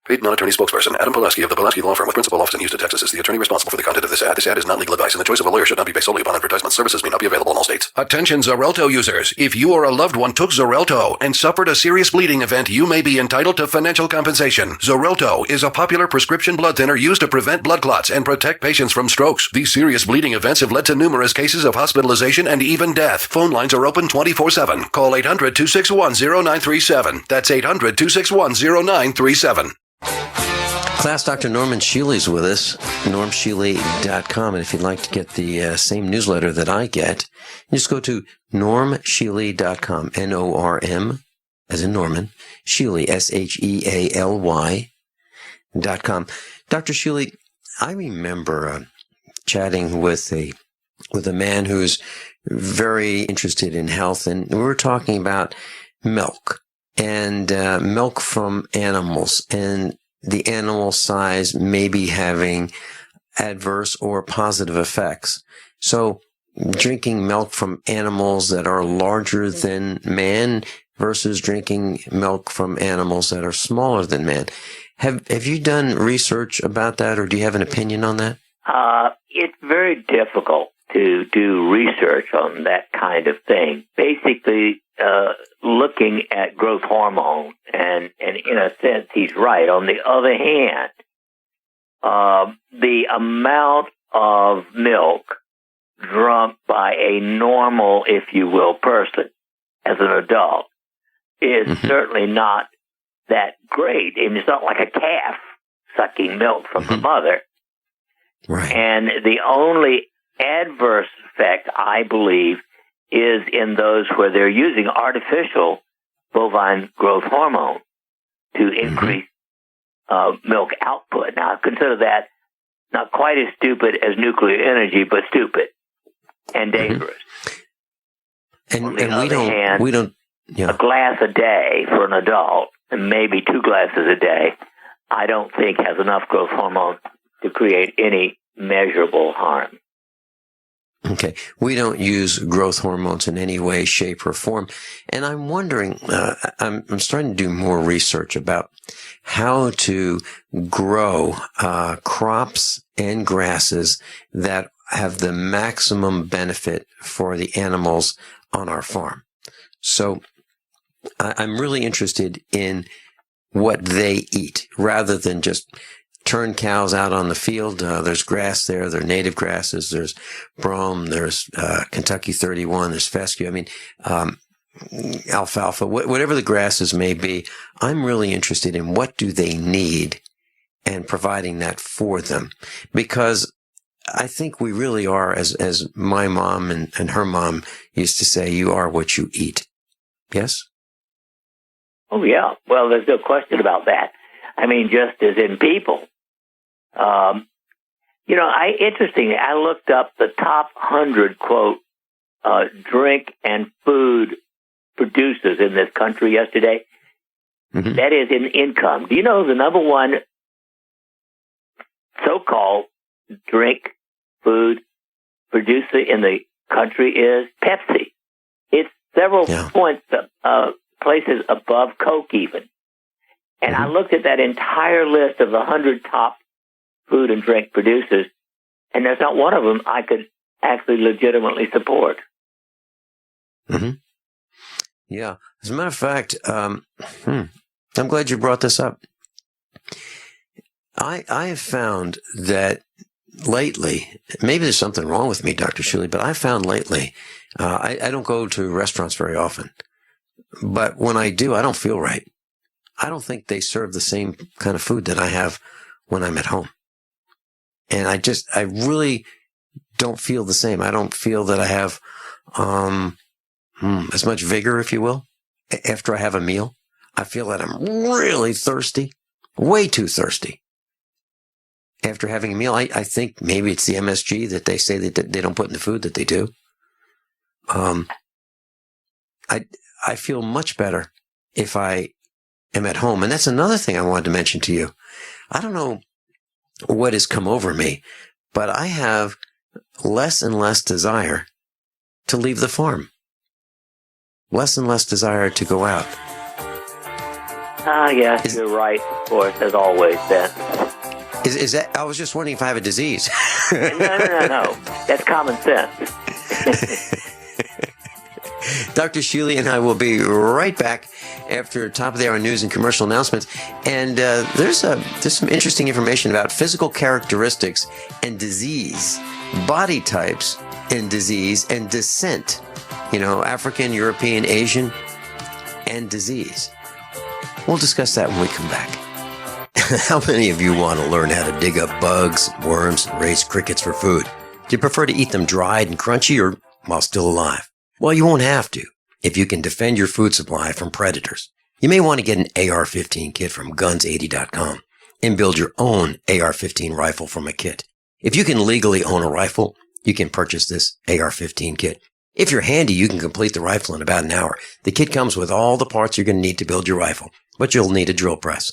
S14: Paid non-attorney spokesperson Adam Pulaski of the Pulaski Law Firm with principal office in Houston, Texas is the attorney responsible for the content of this ad. This ad is not legal advice, and the choice of a lawyer should not be based solely upon advertisement. Services may not be available in all states. Attention Xarelto users. If you or a loved one took Xarelto and suffered a serious bleeding event, you may be entitled to financial compensation. Xarelto is a popular prescription blood thinner used to prevent blood clots and protect patients from strokes. These serious bleeding events have led to numerous cases of hospitalization and even death. Phone lines are open 24/7. Call 800-261-0937. That's 800-261-0937.
S3: Class Dr. Norman Shealy is with us, normshealy.com. And if you'd like to get the same newsletter that I get, just go to normshealy.com, N-O-R-M, as in Norman, Shealy, S-H-E-A-L-Y.com. Dr. Shealy, I remember chatting with a man who's very interested in health, and we were talking about milk and milk from animals, and the animal size may be having adverse or positive effects. So drinking milk from animals that are larger than man versus drinking milk from animals that are smaller than man. Have you done research about that, or do you have an opinion on that?
S4: It's very difficult to do research on that kind of thing. Basically, looking at growth hormone, and in a sense, he's right. On the other hand, the amount of milk drunk by a normal, if you will, person as an adult is certainly not that great. And it's not like a calf sucking milk from the mother.
S3: Right.
S4: And the only adverse effect, I believe, is in those where they're using artificial bovine growth hormone to increase milk output. Now, I consider that not quite as stupid as nuclear energy, but stupid and dangerous. On the other hand, a glass a day for an adult, and maybe 2 glasses a day, I don't think has enough growth hormone to create any measurable harm.
S3: Okay. We don't use growth hormones in any way, shape, or form. And I'm wondering, I'm starting to do more research about how to grow crops and grasses that have the maximum benefit for the animals on our farm. So I'm really interested in what they eat rather than just turn cows out on the field. There's grass there. There are native grasses. There's brome. There's Kentucky 31. There's fescue. I mean, alfalfa, whatever the grasses may be. I'm really interested in what do they need and providing that for them, because I think we really are, as my mom and her mom used to say, you are what you eat. Yes?
S4: Oh, yeah. Well, there's no question about that. I mean, just as in people. Interestingly, I looked up the top 100, quote, drink and food producers in this country yesterday. Mm-hmm. That is in income. Do you know the number one so-called drink food producer in the country is Pepsi? It's several points, places above Coke even. And I looked at that entire list of the 100 top food and drink producers, and there's not one of them I could actually legitimately support.
S3: Mm-hmm. Yeah. As a matter of fact, I'm glad you brought this up. I have found that lately, maybe there's something wrong with me, Dr. Shealy, but I found lately, I don't go to restaurants very often, but when I do, I don't feel right. I don't think they serve the same kind of food that I have when I'm at home. And I really don't feel the same. I don't feel that I have as much vigor, if you will, after I have a meal. I feel that I'm really thirsty, way too thirsty. After having a meal, I think maybe it's the MSG that they say that they don't put in the food that they do. I feel much better if I am at home. And that's another thing I wanted to mention to you. I don't know what has come over me, but I have less and less desire to leave the farm. Less and less desire to go out.
S4: Yes, you're right, of course, as always, Ben.
S3: Is that? I was just wondering if I have a disease.
S4: No. That's common sense.
S3: Dr. Shealy and I will be right back after top of the hour news and commercial announcements. And there's some interesting information about physical characteristics and disease, body types and disease, and descent. African, European, Asian, and disease. We'll discuss that when we come back. How many of you want to learn how to dig up bugs, worms, and raise crickets for food? Do you prefer to eat them dried and crunchy or while still alive? Well, you won't have to if you can defend your food supply from predators. You may want to get an AR-15 kit from guns80.com and build your own AR-15 rifle from a kit. If you can legally own a rifle, you can purchase this AR-15 kit. If you're handy, you can complete the rifle in about an hour. The kit comes with all the parts you're going to need to build your rifle, but you'll need a drill press.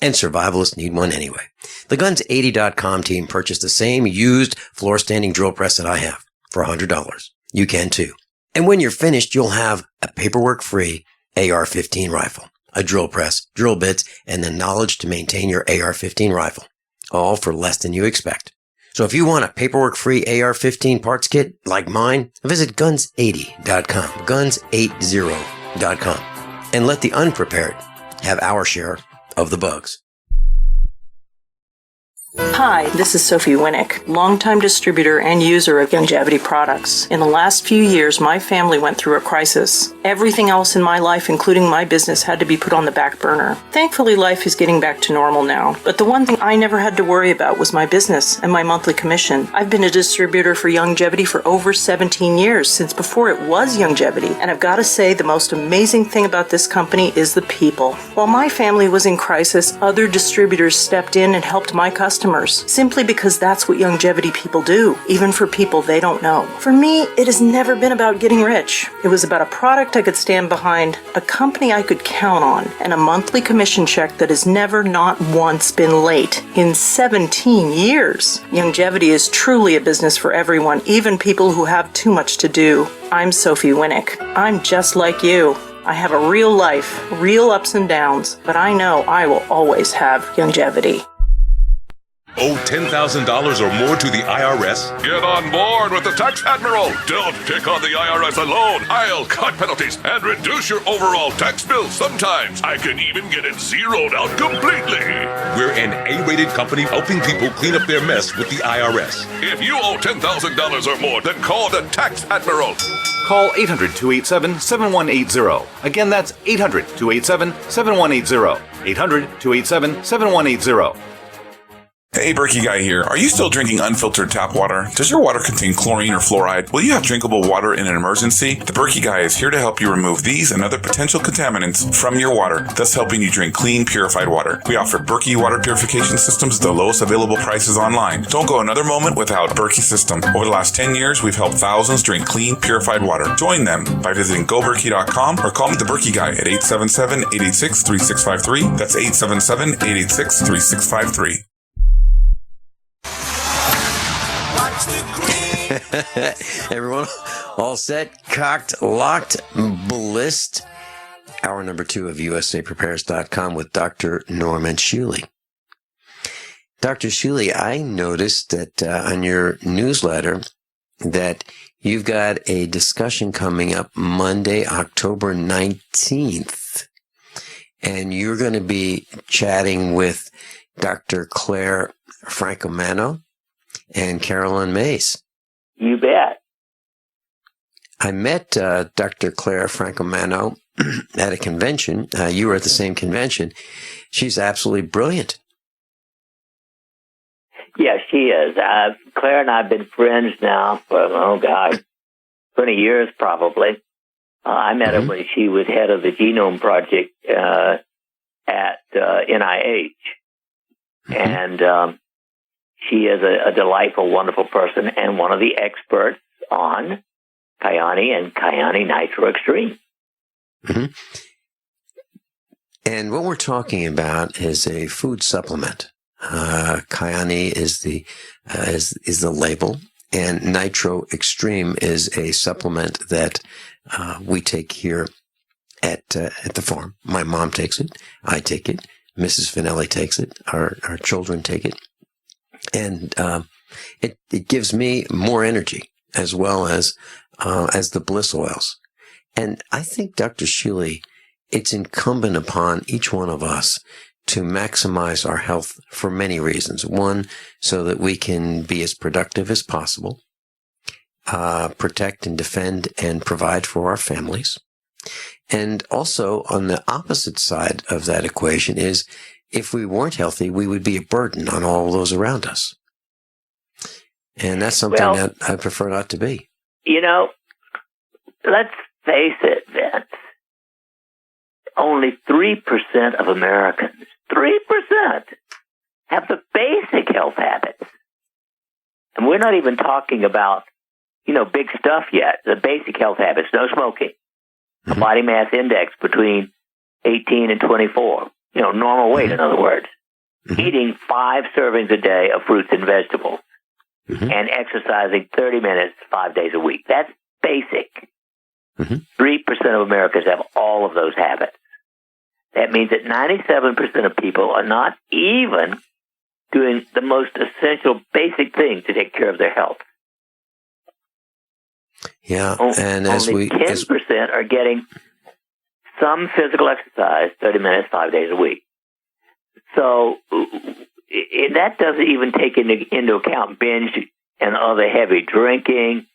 S3: And survivalists need one anyway. The Guns80.com team purchased the same used floor-standing drill press that I have for $100. You can too. And when you're finished, you'll have a paperwork-free AR-15 rifle, a drill press, drill bits, and the knowledge to maintain your AR-15 rifle, all for less than you expect. So if you want a paperwork-free AR-15 parts kit like mine, visit Guns80.com, Guns80.com, and let the unprepared have our share of the bugs.
S16: Hi, this is Sophie Winnick, longtime distributor and user of Youngevity products. In the last few years, my family went through a crisis. Everything else in my life, including my business, had to be put on the back burner. Thankfully, life is getting back to normal now. But the one thing I never had to worry about was my business and my monthly commission. I've been a distributor for Youngevity for over 17 years, since before it was Youngevity. And I've got to say, the most amazing thing about this company is the people. While my family was in crisis, other distributors stepped in and helped my customers, simply because that's what Youngevity people do, even for people they don't know. For me, it has never been about getting rich. It was about a product I could stand behind, a company I could count on, and a monthly commission check that has never, not once, been late in 17 years. Youngevity is truly a business for everyone, even people who have too much to do. I'm Sophie Winnick. I'm just like you. I have a real life, real ups and downs, but I know I will always have Youngevity.
S11: Owe $10,000 or more to the IRS?
S2: Get on board with the Tax Admiral. Don't take on the IRS alone. I'll cut penalties and reduce your overall tax bill. Sometimes I can even get it zeroed out completely.
S11: We're an A-rated company helping people clean up their mess with the IRS.
S2: If you owe $10,000 or more, then call the Tax Admiral.
S20: Call 800-287-7180. Again, that's 800-287-7180. 800-287-7180.
S21: Hey, Berkey Guy here. Are you still drinking unfiltered tap water? Does your water contain chlorine or fluoride? Will you have drinkable water in an emergency? The Berkey Guy is here to help you remove these and other potential contaminants from your water, thus helping you drink clean, purified water. We offer Berkey water purification systems at the lowest available prices online. Don't go another moment without Berkey system. Over the last 10 years, we've helped thousands drink clean, purified water. Join them by visiting goberkey.com or call me the Berkey Guy at 877-886-3653. That's 877-886-3653.
S3: Everyone, all set, cocked, locked, blissed. Hour number 2 of USAPrepares.com with Dr. Norman Shealy. Dr. Shealy, I noticed that on your newsletter that you've got a discussion coming up Monday, October 19th, and you're going to be chatting with Dr. Claire Francomano and Carolyn Mace.
S4: You bet.
S3: I met Dr. Claire Francomano at a convention. You were at the same convention. She's absolutely brilliant.
S4: Yeah, she is. Claire and I have been friends now for, 20 years probably. I met her when she was head of the Genome Project at NIH. And she is a delightful, wonderful person and one of the experts on Kyani and Kyani Nitro Extreme.
S3: Mm-hmm. And what we're talking about is a food supplement. Kyani is the label, and Nitro Extreme is a supplement that we take here at the farm. My mom takes it. I take it. Mrs. Finelli takes it. Our children take it. And it gives me more energy as well as the bliss oils. And I think, Dr. Shealy, it's incumbent upon each one of us to maximize our health for many reasons. One, so that we can be as productive as possible, protect and defend and provide for our families. And also, on the opposite side of that equation is, if we weren't healthy, we would be a burden on all those around us. And that's something that I prefer not to be.
S4: You know, let's face it, Vince. Only 3% of Americans, 3%, have the basic health habits. And we're not even talking about, big stuff yet. The basic health habits: no smoking, a body mass index between 18 and 24, normal weight, in other words, eating 5 servings a day of fruits and vegetables, and exercising 30 minutes 5 days a week. That's basic. 3% of Americans have all of those habits. That means that 97% of people are not even doing the most essential basic thing to take care of their health.
S3: Yeah, and
S4: only 10% are getting some physical exercise, 30 minutes, 5 days a week. So that doesn't even take into account binge and other heavy drinking,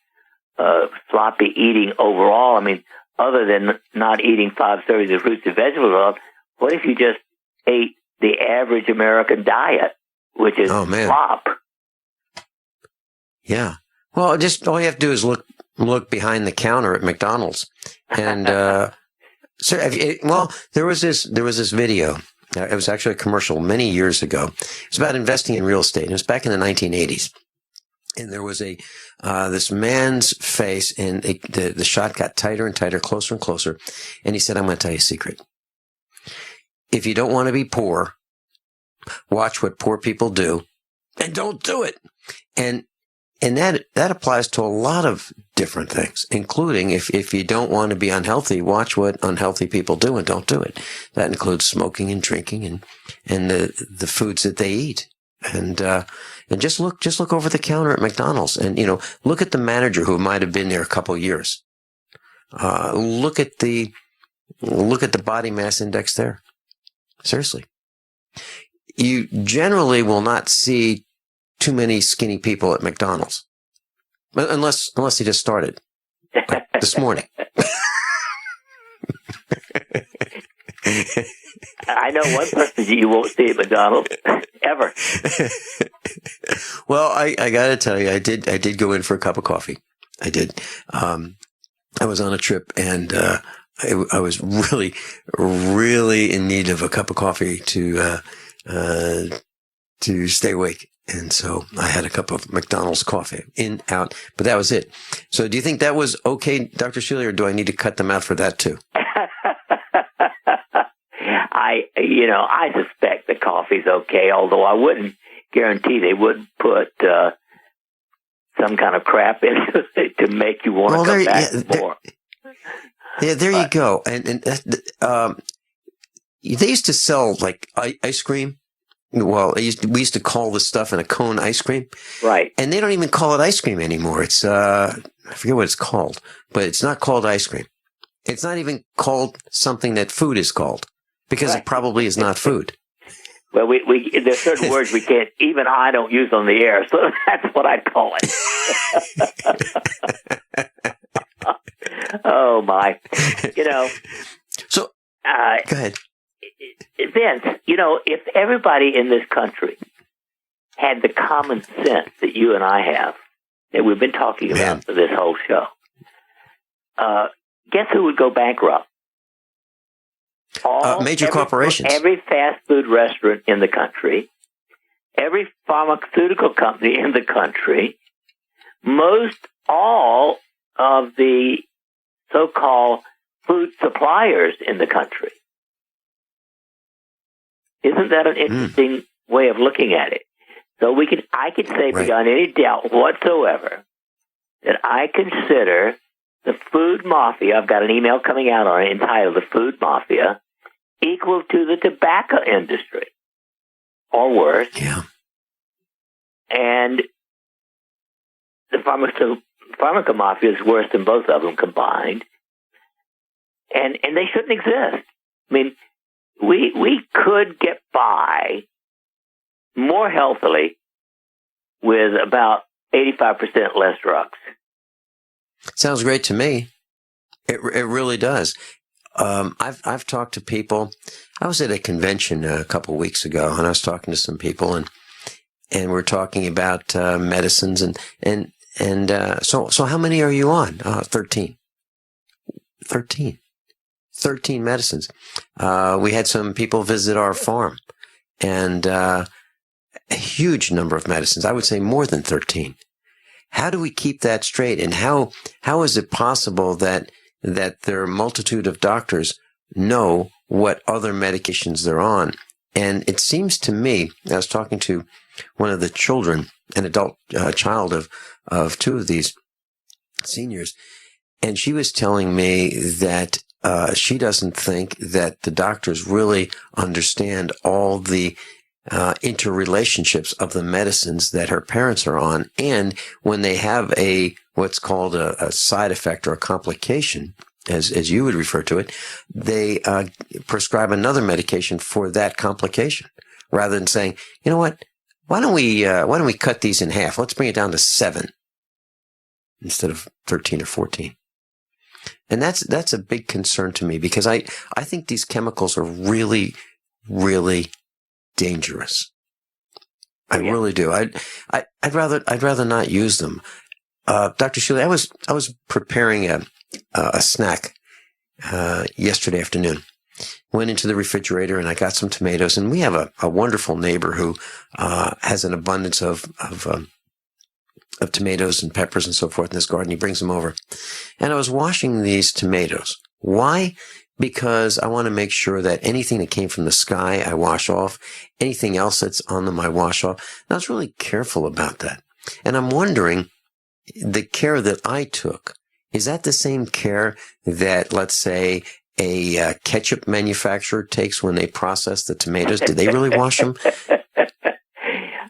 S4: sloppy eating overall. I mean, other than not eating 5 servings of fruits and vegetables, what if you just ate the average American diet, which is slop?
S3: Yeah. Well, all you have to do is look behind the counter at McDonald's, and there was this video. It was actually a commercial many years ago. It's about investing in real estate. It was back in the 1980s, and there was this man's face, and the shot got tighter and tighter, closer and closer, and he said, "I'm going to tell you a secret. If you don't want to be poor, watch what poor people do, and don't do it." And that applies to a lot of different things, including if you don't want to be unhealthy, watch what unhealthy people do and don't do it. That includes smoking and drinking and the foods that they eat. And just look over the counter at McDonald's, and look at the manager who might have been there a couple of years. Look at the body mass index there. Seriously. You generally will not see too many skinny people at McDonald's, unless he just started like this morning.
S4: I know one person you won't see at McDonald's ever.
S3: Well, I got to tell you, I did go in for a cup of coffee. I did. I was on a trip, and I was really, really in need of a cup of coffee to stay awake. And so I had a cup of McDonald's coffee, in, out, but that was it. So do you think that was okay, Dr. Shealy, or do I need to cut them out for that too?
S4: I suspect the coffee's okay, although I wouldn't guarantee they wouldn't put some kind of crap in it to make you want to come back more.
S3: Yeah, there you go. And they used to sell like ice cream. Well, we used to call this stuff in a cone ice cream.
S4: Right.
S3: And they don't even call it ice cream anymore. It's, I forget what it's called, but it's not called ice cream. It's not even called something that food is called, because it probably is not food.
S4: Well, there's certain words we can't, even I don't use on the air, so that's what I'd call it. Oh, my.
S3: So, go ahead.
S4: Vince, if everybody in this country had the common sense that you and I have, that we've been talking about for this whole show, guess who would go bankrupt?
S3: Major corporations.
S4: Every fast food restaurant in the country, every pharmaceutical company in the country, all of the so-called food suppliers in the country. Isn't that an interesting way of looking at it? So I could say beyond any doubt whatsoever that I consider the food mafia, I've got an email coming out on it entitled The Food Mafia, equal to the tobacco industry, or worse.
S3: Yeah.
S4: And the pharmaco mafia is worse than both of them combined. And they shouldn't exist. I mean, we could get by more healthily with about 85% less drugs.
S3: Sounds great to me. It really does. I've talked to people. I was at a convention a couple of weeks ago, and I was talking to some people, and we're talking about medicines, and so how many are you on? 13 medicines. We had some people visit our farm, and a huge number of medicines. I would say more than 13. How do we keep that straight? And how is it possible that there are a multitude of doctors know what other medications they're on? And it seems to me, I was talking to one of the children, an adult child of two of these seniors, and she was telling me that she doesn't think that the doctors really understand all the interrelationships of the medicines that her parents are on. And when they have what's called a side effect or a complication, as you would refer to it, they prescribe another medication for that complication, rather than saying, you know what, why don't we cut these in half? Let's bring it down to 7 instead of 13 or 14. And that's a big concern to me, because I think these chemicals are really, really dangerous. I really do. I'd rather not use them. Dr. Shealy, I was preparing a snack yesterday afternoon. Went into the refrigerator and I got some tomatoes, and we have a wonderful neighbor who has an abundance of tomatoes and peppers and so forth in his garden. He brings them over. And I was washing these tomatoes. Why? Because I want to make sure that anything that came from the sky, I wash off. Anything else that's on them, I wash off. And I was really careful about that. And I'm wondering, the care that I took, is that the same care that, let's say, a ketchup manufacturer takes when they process the tomatoes? Do they really wash them?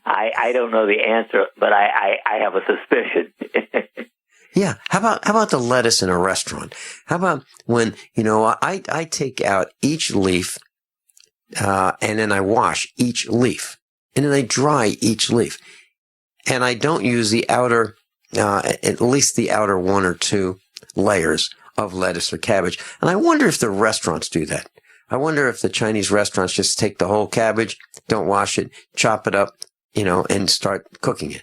S4: I don't know the answer, but I have a suspicion.
S3: Yeah. How about the lettuce in a restaurant? How about when, I take out each leaf, and then I wash each leaf, and then I dry each leaf, and I don't use the outer, at least the outer 1 or 2 layers of lettuce or cabbage. And I wonder if the restaurants do that. I wonder if the Chinese restaurants just take the whole cabbage, don't wash it, chop it up, and start cooking it.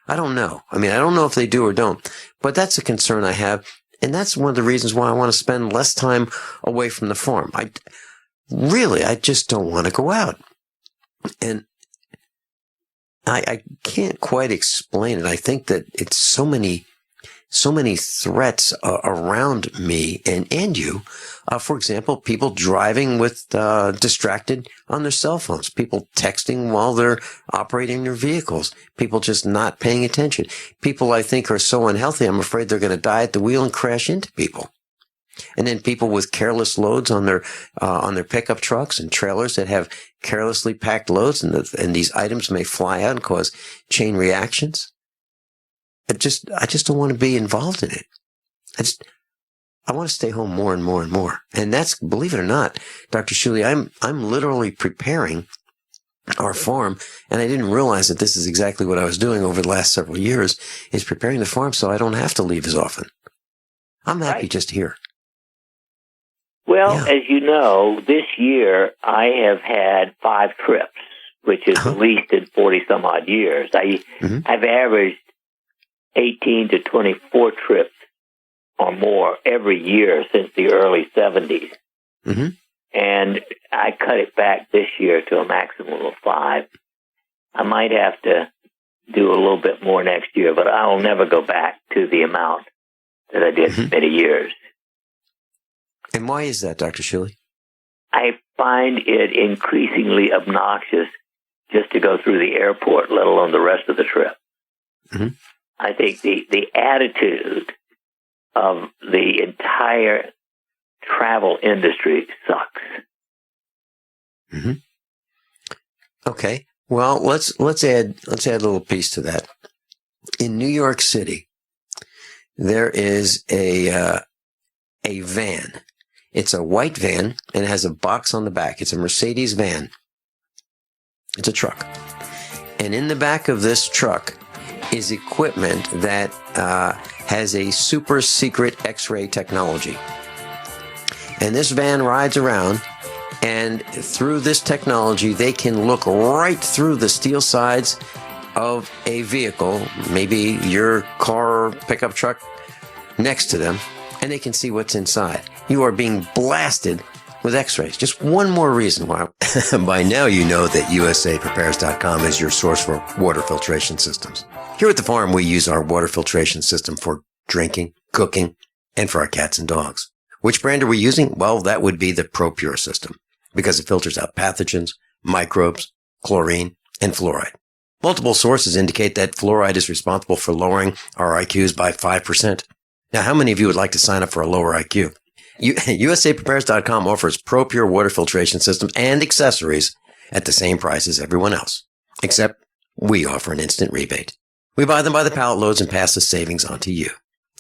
S3: I don't know. I mean, I don't know if they do or don't, but that's a concern I have. And that's one of the reasons why I want to spend less time away from the farm. I just don't want to go out. And I can't quite explain it. I think that it's so many threats around me and you. For example, people driving with distracted on their cell phones, people texting while they're operating their vehicles, people just not paying attention. People I think are so unhealthy, I'm afraid they're going to die at the wheel and crash into people. And then people with careless loads on their pickup trucks and trailers that have carelessly packed loads, and these items may fly out and cause chain reactions. I just don't want to be involved in it. I want to stay home more and more and more. And that's, believe it or not, Dr. Shealy, I'm literally preparing our farm, and I didn't realize that this is exactly what I was doing over the last several years, is preparing the farm so I don't have to leave as often. I'm happy just here.
S4: Well, as you know, this year I have had 5 trips, which is the least in 40 some odd years. I've averaged 18 to 24 trips or more every year since the early 70s.
S3: Mm-hmm.
S4: And I cut it back this year to a maximum of 5. I might have to do a little bit more next year, but I'll never go back to the amount that I did many years.
S3: And why is that, Dr. Shealy?
S4: I find it increasingly obnoxious just to go through the airport, let alone the rest of the trip.
S3: Mm-hmm.
S4: I think the attitude of the entire travel industry sucks.
S3: Mm-hmm. Okay. Well, let's add a little piece to that. In New York City, there is a van. It's a white van and it has a box on the back. It's a Mercedes van. It's a truck. And in the back of this truck is equipment that has a super secret X-ray technology. And this van rides around, and through this technology, they can look right through the steel sides of a vehicle, maybe your car or pickup truck next to them, and they can see what's inside. You are being blasted with X-rays. Just one more reason why. By now you know that USAPrepares.com is your source for water filtration systems. Here at the farm, we use our water filtration system for drinking, cooking, and for our cats and dogs. Which brand are we using? Well, that would be the ProPure system, because it filters out pathogens, microbes, chlorine, and fluoride. Multiple sources indicate that fluoride is responsible for lowering our IQs by 5%. Now, how many of you would like to sign up for a lower IQ? USAPrepares.com offers ProPure water filtration systems and accessories at the same price as everyone else, except we offer an instant rebate. We buy them by the pallet loads and pass the savings on to you.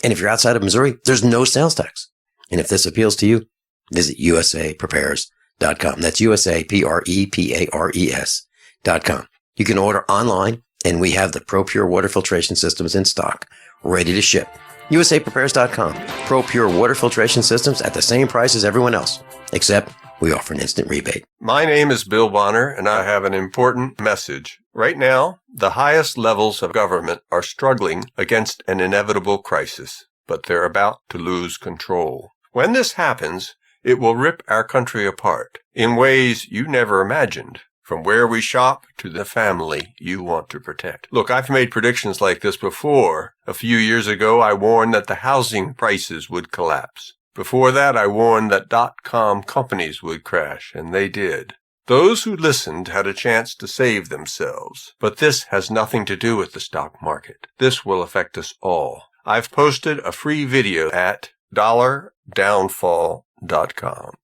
S3: And if you're outside of Missouri, there's no sales tax. And if this appeals to you, visit USAPrepares.com. That's USAPrepares.com. You can order online, and we have the ProPure water filtration systems in stock, ready to ship. USAPrepares.com. ProPure water filtration systems at the same price as everyone else, except we offer an instant rebate.
S20: My name is Bill Bonner, and I have an important message. Right now, the highest levels of government are struggling against an inevitable crisis, but they're about to lose control. When this happens, it will rip our country apart in ways you never imagined. From where we shop to the family you want to protect. Look, I've made predictions like this before. A few years ago, I warned that the housing prices would collapse. Before that, I warned that .com companies would crash, and they did. Those who listened had a chance to save themselves. But this has nothing to do with the stock market. This will affect us all. I've posted a free video at $downfall.com.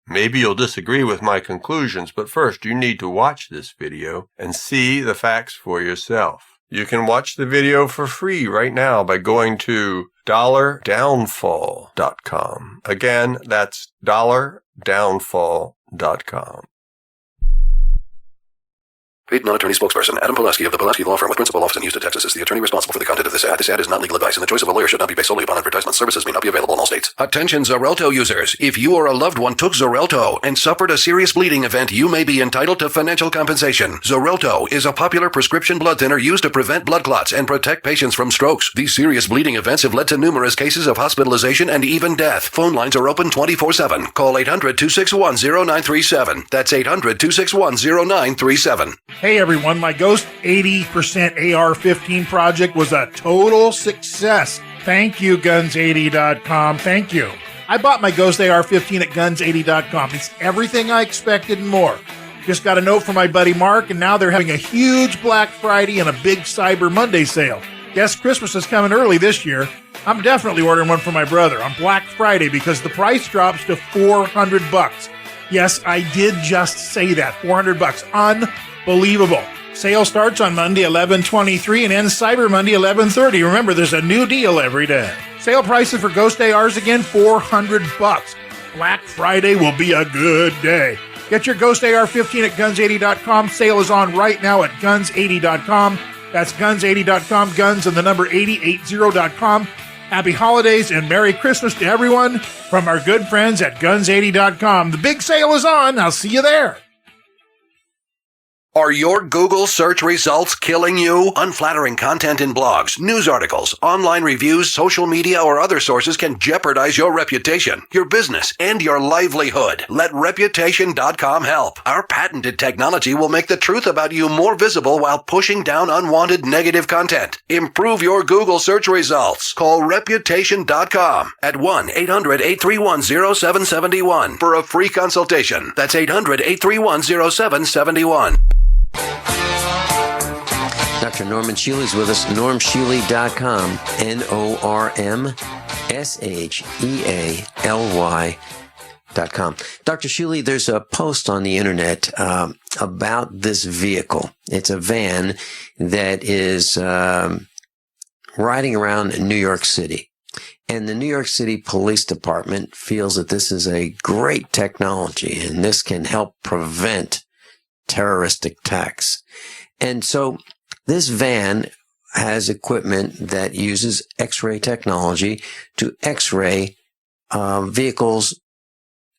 S20: Maybe you'll disagree with my conclusions, but first you need to watch this video and see the facts for yourself. You can watch the video for free right now by going to $downfall.com. Again, that's $downfall.com.
S14: Paid non-attorney spokesperson Adam Pulaski of the Pulaski Law Firm with principal office in Houston, Texas is the attorney responsible for the content of this ad. This ad is not legal advice, and the choice of a lawyer should not be based solely upon advertisement. Services may not be available in all states. Attention Xarelto users. If you or a loved one took Xarelto and suffered a serious bleeding event, you may be entitled to financial compensation. Xarelto is a popular prescription blood thinner used to prevent blood clots and protect patients from strokes. These serious bleeding events have led to numerous cases of hospitalization and even death. Phone lines are open 24/7. Call 800-261-0937. That's 800-261-0937.
S5: Hey everyone, my Ghost 80% AR-15 project was a total success. Thank you, Guns80.com. Thank you. I bought my Ghost AR-15 at Guns80.com. It's everything I expected and more. Just got a note from my buddy Mark, and now they're having a huge Black Friday and a big Cyber Monday sale. Guess Christmas is coming early this year. I'm definitely ordering one for my brother on Black Friday because the price drops to $400. Yes, I did just say that. $400. Unbelievable. Sale starts on Monday 11/23 and ends Cyber Monday 11/30. Remember, there's a new deal every day. Sale prices for Ghost ARs again, $400. Black Friday will be a good day. Get your Ghost AR-15 at Guns80.com. Sale is on right now at Guns80.com. That's Guns80.com, guns and the number 8080.com. Happy holidays and Merry Christmas to everyone from our good friends at Guns80.com. The big sale is on. I'll see you there.
S14: Are your Google search results killing you? Unflattering content in blogs, news articles, online reviews, social media, or other sources can jeopardize your reputation, your business, and your livelihood. Let Reputation.com help. Our patented technology will make the truth about you more visible while pushing down unwanted negative content. Improve your Google search results. Call Reputation.com at 1-800-831-0771 for a free consultation. That's 800-831-0771. Dr.
S3: Norman Shealy is with us, normshealy.com, SHEALY.com. Dr. Shealy, there's a post on the internet about this vehicle. It's a van that is riding around in New York City. And the New York City Police Department feels that this is a great technology and this can help prevent terroristic attacks. And so this van has equipment that uses X-ray technology to X-ray vehicles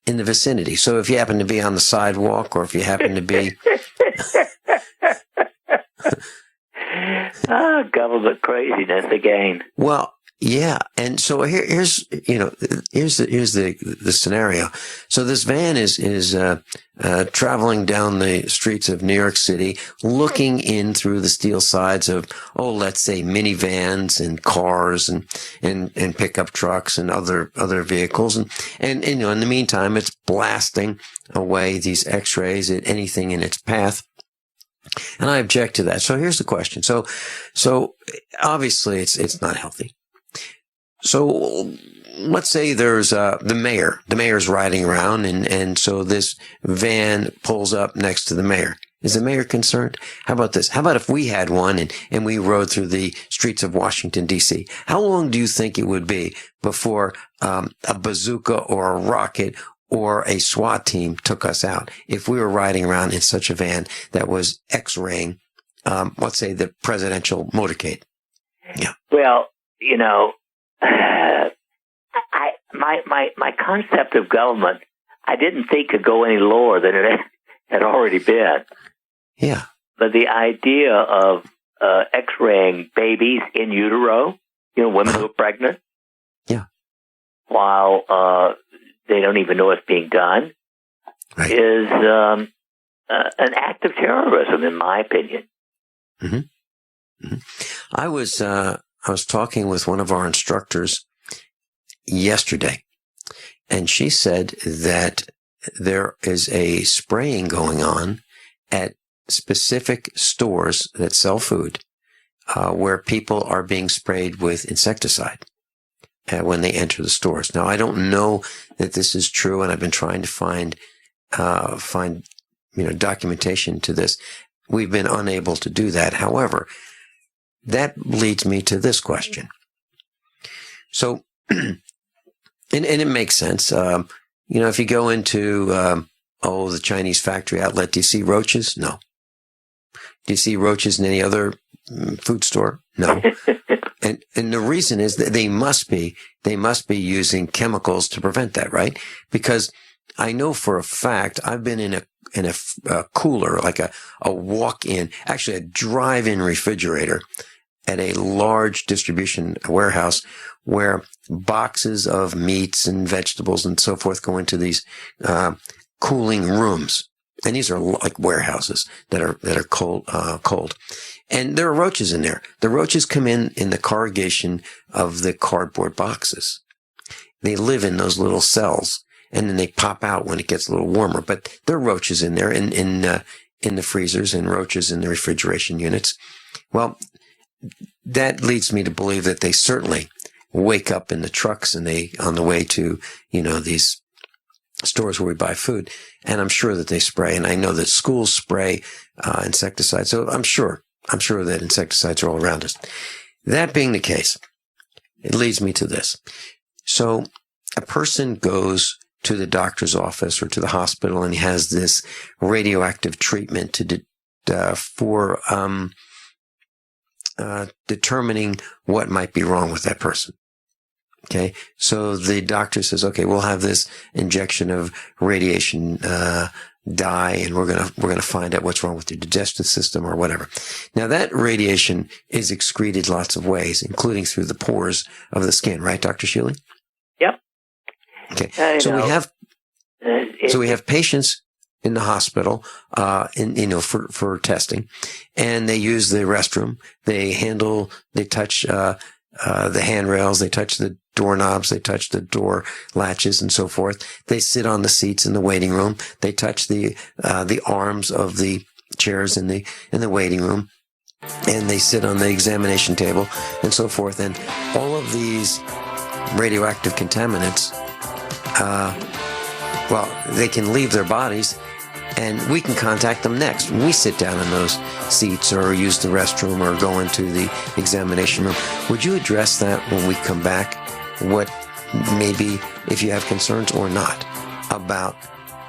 S3: in the vicinity. So if you happen to be on the sidewalk, or if you happen to be...
S4: Government craziness again.
S3: Well, yeah. And so here's the scenario. So this van is traveling down the streets of New York City, looking in through the steel sides of, let's say minivans and cars and pickup trucks and other vehicles. And in the meantime, it's blasting away these X-rays at anything in its path. And I object to that. So here's the question. So obviously it's not healthy. So let's say there's the mayor. The mayor's riding around, and so this van pulls up next to the mayor. Is the mayor concerned? How about this? How about if we had one and we rode through the streets of Washington, D.C.? How long do you think it would be before a bazooka or a rocket or a SWAT team took us out if we were riding around in such a van that was X-raying, let's say, the presidential motorcade? Yeah.
S4: Well, my concept of government, I didn't think could go any lower than it had already been.
S3: Yeah.
S4: But the idea of X-raying babies in utero, women who are pregnant,
S3: yeah,
S4: while they don't even know it's being done,
S3: right,
S4: is an act of terrorism, in my opinion.
S3: Mm-hmm. Mm-hmm. I was talking with one of our instructors yesterday, and she said that there is a spraying going on at specific stores that sell food, where people are being sprayed with insecticide when they enter the stores. Now, I don't know that this is true, and I've been trying to find documentation to this. We've been unable to do that. However, that leads me to this question. So, and it makes sense. If you go into, the Chinese factory outlet, do you see roaches? No. Do you see roaches in any other food store? No. And the reason is that they must be using chemicals to prevent that, right? Because I know for a fact, I've been in a cooler, like a walk-in, actually a drive-in refrigerator at a large distribution warehouse where boxes of meats and vegetables and so forth go into these cooling rooms. And these are like warehouses that are cold. And there are roaches in there. The roaches come in the corrugation of the cardboard boxes. They live in those little cells, and then they pop out when it gets a little warmer. But there are roaches in there in the freezers, and roaches in the refrigeration units. Well, that leads me to believe that they certainly wake up in the trucks and on the way to, these stores where we buy food. And I'm sure that they spray. And I know that schools spray insecticides. So I'm sure that insecticides are all around us. That being the case, it leads me to this. So a person goes to the doctor's office or to the hospital and he has this radioactive treatment for determining what might be wrong with that person. Okay. So the doctor says, okay, we'll have this injection of radiation, dye, and we're going to find out what's wrong with your digestive system or whatever. Now that radiation is excreted lots of ways, including through the pores of the skin, right, Dr. Shealy?
S4: Yep.
S3: Okay. So we have patients in the hospital, for testing, and they use the restroom. They touch, the handrails, they touch the doorknobs, they touch the door latches and so forth. They sit on the seats in the waiting room. They touch the arms of the chairs in the waiting room, and they sit on the examination table and so forth. And all of these radioactive contaminants, they can leave their bodies, and we can contact them next when we sit down in those seats or use the restroom or go into the examination room. Would you address that when we come back? What maybe if you have concerns or not about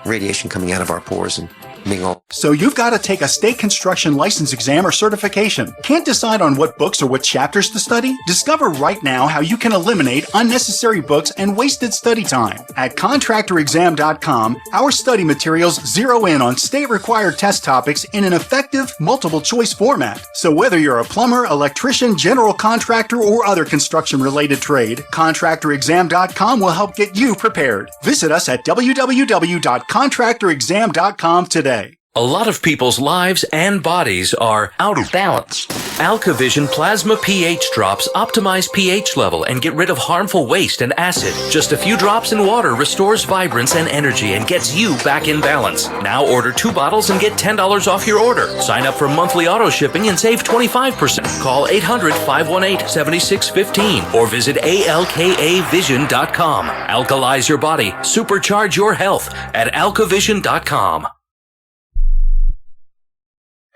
S3: radiation coming out of our pores and being all...
S9: So you've got to take a state construction license exam or certification. Can't decide on what books or what chapters to study? Discover right now how you can eliminate unnecessary books and wasted study time. At contractorexam.com, our study materials zero in on state-required test topics in an effective, multiple-choice format. So whether you're a plumber, electrician, general contractor, or other construction-related trade, contractorexam.com will help get you prepared. Visit us at www.contractorexam.com today.
S1: A lot of people's lives and bodies are out of balance. AlkaVision Plasma pH drops optimize pH level and get rid of harmful waste and acid. Just a few drops in water restores vibrance and energy and gets you back in balance. Now order 2 bottles and get $10 off your order. Sign up for monthly auto shipping and save 25%. Call 800-518-7615 or visit alkavision.com. Alkalize your body. Supercharge your health at alkavision.com.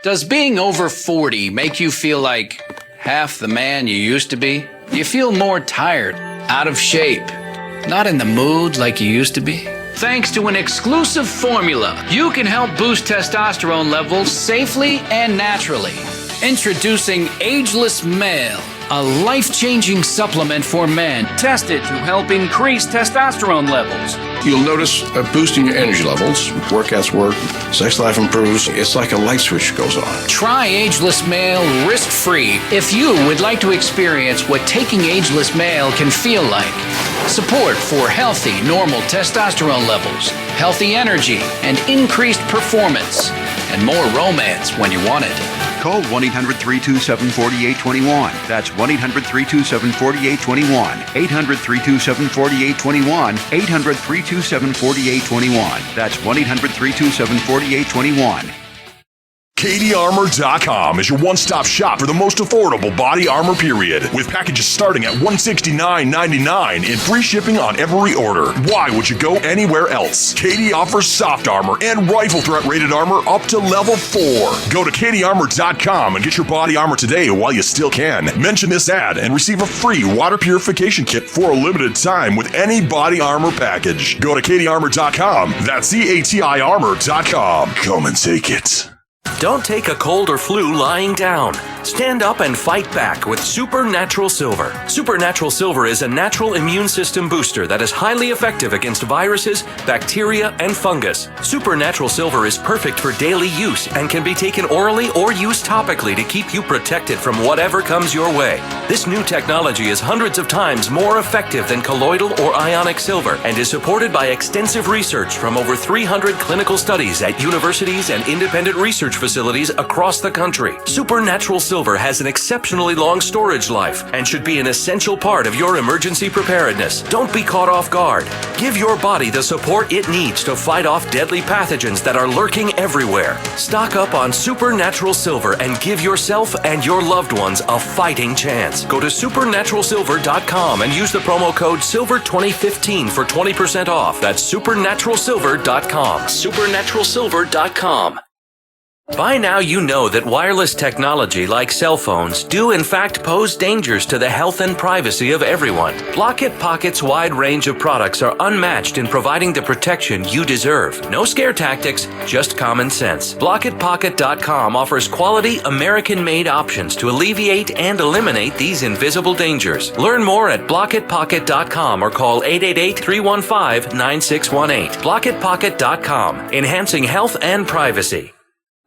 S22: Does being over 40 make you feel like half the man you used to be? Do you feel more tired, out of shape, not in the mood like you used to be? Thanks to an exclusive formula, you can help boost testosterone levels safely and naturally. Introducing Ageless Male, a life-changing supplement for men tested to help increase testosterone levels.
S23: You'll notice a boost in your energy levels. Workouts work, sex life improves. It's like a light switch goes on.
S22: Try Ageless Male risk-free if you would like to experience what taking Ageless Male can feel like. Support for healthy, normal testosterone levels, healthy energy, and increased performance, and more romance when you want it.
S24: Call 1-800-327-4821. That's 1-800-327-4821. 800-327-4821. 800-327-4821. That's 1-800-327-4821.
S17: KDArmor.com is your one-stop shop for the most affordable body armor period, with packages starting at $169.99 and free shipping on every order. Why would you go anywhere else? KD offers soft armor and rifle threat rated armor up to level 4. Go to KDArmor.com and get your body armor today while you still can. Mention this ad and receive a free water purification kit for a limited time with any body armor package. Go to KDArmor.com. That's CATI Armor.com. Come and take it.
S1: Don't take a cold or flu lying down. Stand up and fight back with Supernatural Silver. Supernatural Silver is a natural immune system booster that is highly effective against viruses, bacteria, and fungus. Supernatural Silver is perfect for daily use and can be taken orally or used topically to keep you protected from whatever comes your way. This new technology is hundreds of times more effective than colloidal or ionic silver and is supported by extensive research from over 300 clinical studies at universities and independent research facilities across the country. Supernatural Silver has an exceptionally long storage life and should be an essential part of your emergency preparedness. Don't be caught off guard. Give your body the support it needs to fight off deadly pathogens that are lurking everywhere. Stock up on Supernatural Silver and give yourself and your loved ones a fighting chance. Go to supernaturalsilver.com and use the promo code SILVER2015 for 20% off. That's supernaturalsilver.com. supernaturalsilver.com. By now you know that wireless technology like cell phones do in fact pose dangers to the health and privacy of everyone. Blockit Pocket's wide range of products are unmatched in providing the protection you deserve. No scare tactics, just common sense. BlockitPocket.com offers quality American-made options to alleviate and eliminate these invisible dangers. Learn more at BlockitPocket.com or call 888-315-9618. BlockitPocket.com, enhancing health and privacy.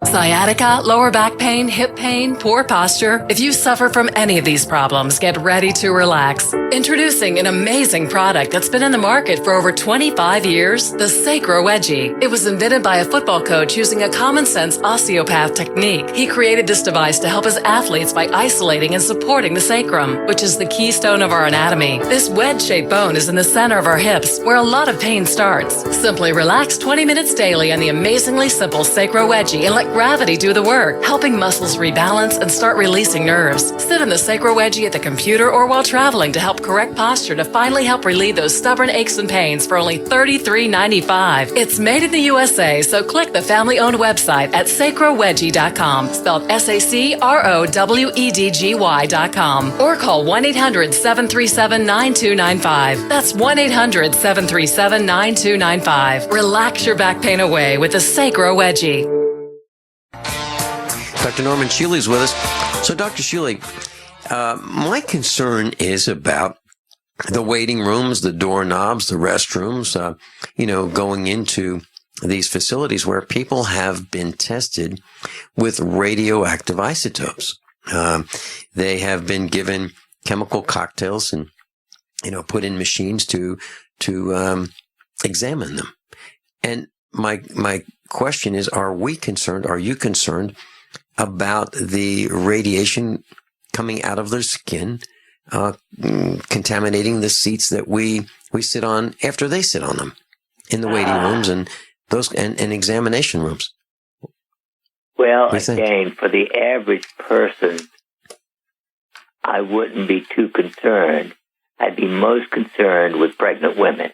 S10: Sciatica, lower back pain, hip pain, poor posture. If you suffer from any of these problems, get ready to relax. Introducing an amazing product that's been in the market for over 25 years, the Sacro Wedgie. It was invented by a football coach using a common sense osteopath technique. He created this device to help his athletes by isolating and supporting the sacrum, which is the keystone of our anatomy. This wedge-shaped bone is in the center of our hips, where a lot of pain starts. Simply relax 20 minutes daily on the amazingly simple Sacro Wedgie and let gravity do the work, helping muscles rebalance and start releasing nerves. Sit in the Sacro Wedgie at the computer or while traveling to help correct posture to finally help relieve those stubborn aches and pains for only $33.95. It's made in the USA, so click the family-owned website at sacrowedgie.com, spelled SACROWEDGY.com, or call 1-800-737-9295. That's 1-800-737-9295. Relax your back pain away with the Sacro Wedgie.
S3: Dr. Norman Shealy's with us. So, Dr. Shealy, my concern is about the waiting rooms, the doorknobs, the restrooms, going into these facilities where people have been tested with radioactive isotopes. They have been given chemical cocktails and, put in machines to examine them. And my question is, are you concerned about the radiation coming out of their skin, contaminating the seats that we sit on after they sit on them in the waiting rooms and those and examination rooms?
S4: Well, again, for the average person, I wouldn't be too concerned. I'd be most concerned with pregnant women.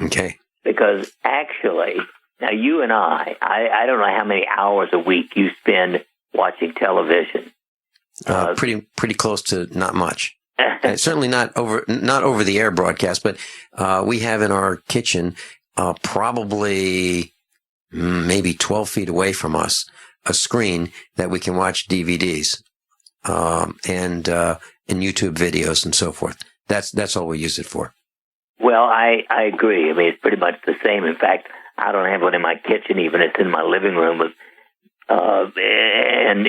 S3: Okay.
S4: Because actually, now you and I don't know how many hours a week you spend watching television.
S3: Pretty close to not much. Certainly not over the air broadcast, but we have in our kitchen, probably maybe 12 feet away from us, a screen that we can watch DVDs and YouTube videos and so forth. That's all we use it for.
S4: Well, I agree. I mean, it's pretty much the same. In fact, I don't have one in my kitchen even. It's in my living room. And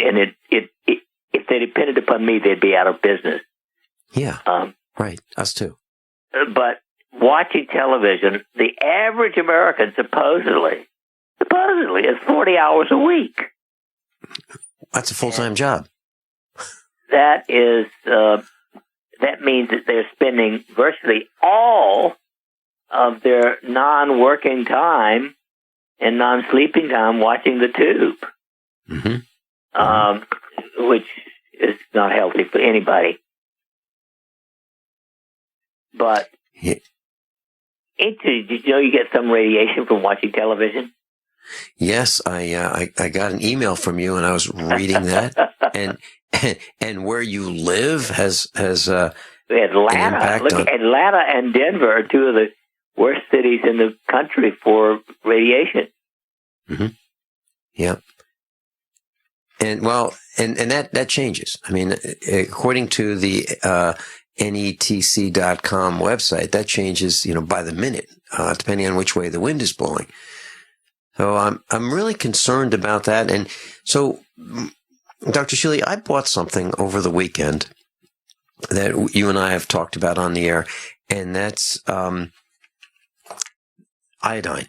S4: if they depended upon me, they'd be out of business.
S3: Yeah. Right. Us too.
S4: But watching television, the average American supposedly is 40 hours a week.
S3: That's a full-time job.
S4: That is, that means that they're spending virtually all of their non-working time and non-sleeping time watching the tube, which is not healthy for anybody. But did you know you get some radiation from watching television?
S3: Yes, I got an email from you, and I was reading that, and where you live has
S4: Atlanta.
S3: An impact
S4: Look, Atlanta and Denver are two of the worst cities in the country for radiation.
S3: Mm-hmm. Yeah. And that changes. I mean, according to the netc.com website, that changes, by the minute, depending on which way the wind is blowing. So I'm really concerned about that. And so, Dr. Shealy, I bought something over the weekend that you and I have talked about on the air, and that's iodine.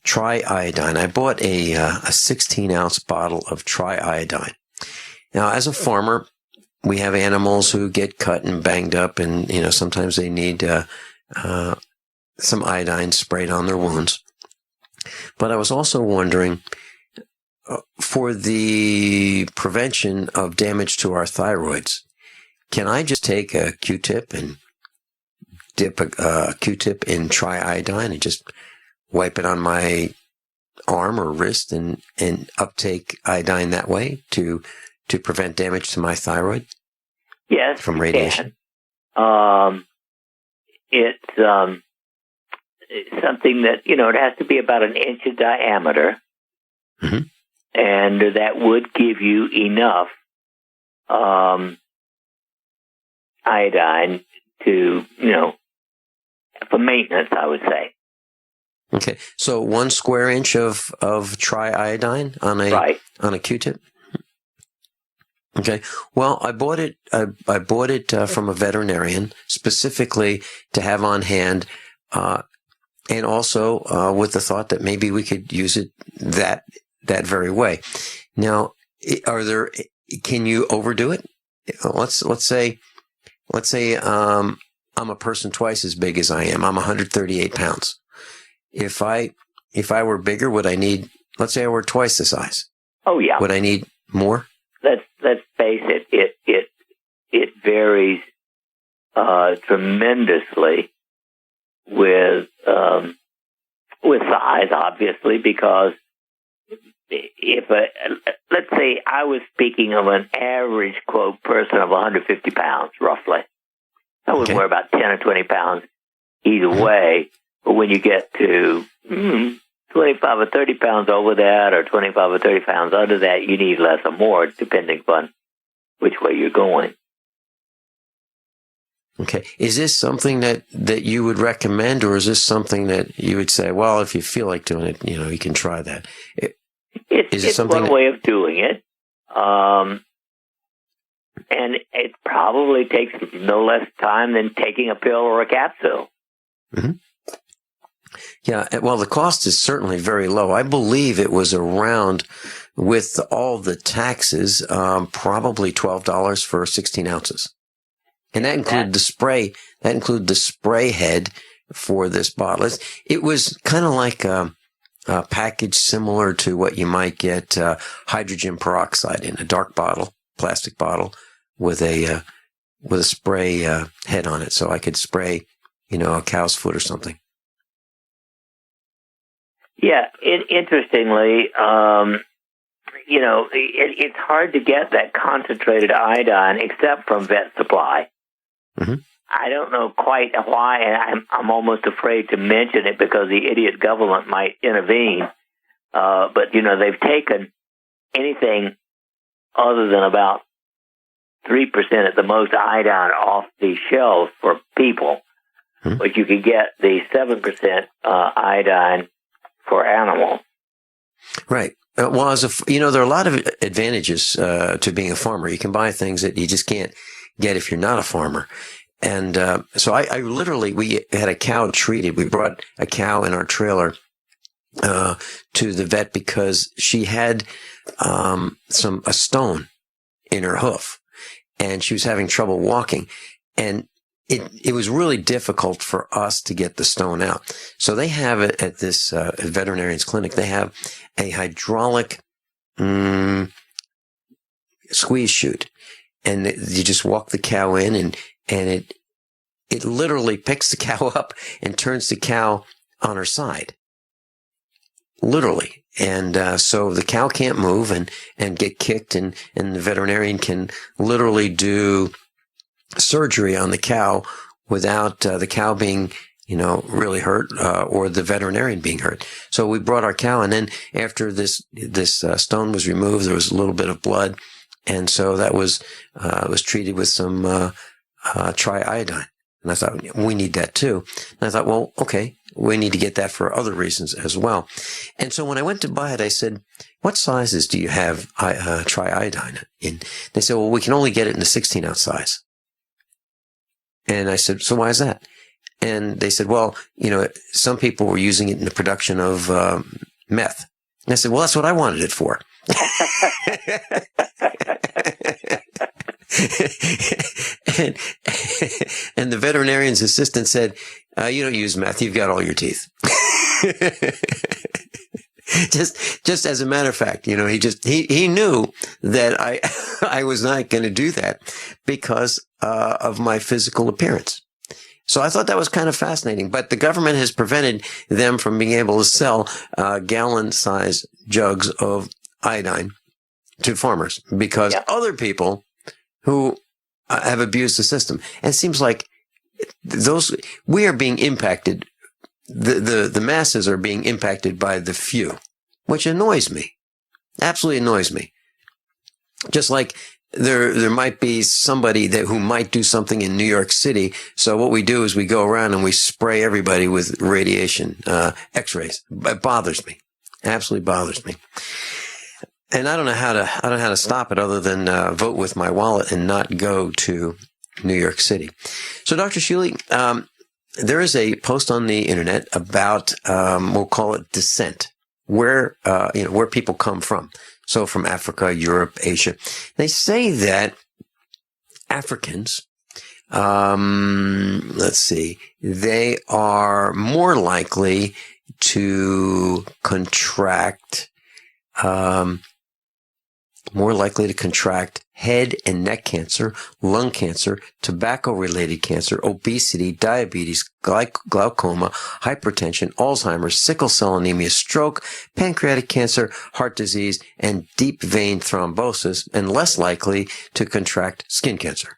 S3: Triiodine. I bought a 16-ounce bottle of triiodine. Now, as a farmer, we have animals who get cut and banged up, and sometimes they need some iodine sprayed on their wounds. But I was also wondering, for the prevention of damage to our thyroids, can I just take a Q-tip and dip a Q-tip in triiodine and just wipe it on my arm or wrist and uptake iodine that way to prevent damage to my thyroid?
S4: Yes,
S3: from radiation.
S4: It's something that it has to be about an inch in diameter, and that would give you enough iodine to for maintenance, I would say.
S3: Okay, so 1 square inch of triiodine on a Q-tip. Okay, well, I bought it from a veterinarian specifically to have on hand, and also with the thought that maybe we could use it that very way. Now, can you overdo it? Let's say I'm a person twice as big as I am. I'm 138 pounds. If I were bigger, would I need let's say I were twice the size.
S4: Oh yeah.
S3: Would I need more?
S4: Let's face it. It varies tremendously with size, obviously, because let's say I was speaking of an average quote person of 150 pounds, roughly. I would weigh about 10 or 20 pounds either way. But when you get to 25 or 30 pounds over that, or 25 or 30 pounds under that, you need less or more, depending upon which way you're going.
S3: Okay. Is this something that you would recommend, or is this something that you would say, well, if you feel like doing it, you can try that?
S4: It's one way of doing it. And it probably takes no less time than taking a pill or a capsule.
S3: Mm-hmm. Yeah, well, the cost is certainly very low. I believe it was around, with all the taxes, probably $12 for 16 ounces. And that included the spray. That included the spray head for this bottle. It was kind of like a package similar to what you might get hydrogen peroxide in, a dark bottle, plastic bottle with a spray head on it, so I could spray, a cow's foot or something.
S4: Yeah, interestingly, it's hard to get that concentrated iodine except from vet supply.
S3: Mm-hmm.
S4: I don't know quite why, and I'm almost afraid to mention it because the idiot government might intervene. But they've taken anything other than about 3% at the most iodine off the shelves for people, but you could get the 7% iodine for animals.
S3: Right. Well, there are a lot of advantages to being a farmer. You can buy things that you just can't get if you're not a farmer. And so I literally, we had a cow treated. We brought a cow in our trailer to the vet because she had a stone in her hoof, and she was having trouble walking. And it was really difficult for us to get the stone out. So they have it at this veterinarian's clinic. They have a hydraulic squeeze chute, and you just walk the cow in, and it literally picks the cow up and turns the cow on her side, literally. And so the cow can't move and get kicked, and the veterinarian can literally do surgery on the cow without the cow being, really hurt, or the veterinarian being hurt. So we brought our cow, and then after this stone was removed, there was a little bit of blood, and so that was treated with some triiodine. And I thought, we need that too. And I thought, well, okay, we need to get that for other reasons as well. And so when I went to buy it, I said, what sizes do you have triiodine in? They said, well, we can only get it in the 16-ounce size. And I said, so why is that? And they said, well, some people were using it in the production of meth. And I said, well, that's what I wanted it for. and the veterinarian's assistant said, you don't use meth. You've got all your teeth. Just as a matter of fact, he knew that I was not going to do that because of my physical appearance. So I thought that was kind of fascinating, but the government has prevented them from being able to sell gallon-sized jugs of iodine to farmers because other people who have abused the system. And it seems like we are being impacted. The masses are being impacted by the few, which annoys me. Absolutely annoys me. Just like there might be somebody who might do something in New York City. So what we do is we go around and we spray everybody with radiation, X-rays. It bothers me. Absolutely bothers me. And I don't know how to stop it other than vote with my wallet and not go to New York City. So, Dr. Shealy, there is a post on the internet about we'll call it descent, where people come from. So, from Africa, Europe, Asia. They say that Africans, they are more likely to contract more likely to contract head and neck cancer, lung cancer, tobacco-related cancer, obesity, diabetes, glaucoma, hypertension, Alzheimer's, sickle cell anemia, stroke, pancreatic cancer, heart disease, and deep vein thrombosis, and less likely to contract skin cancer.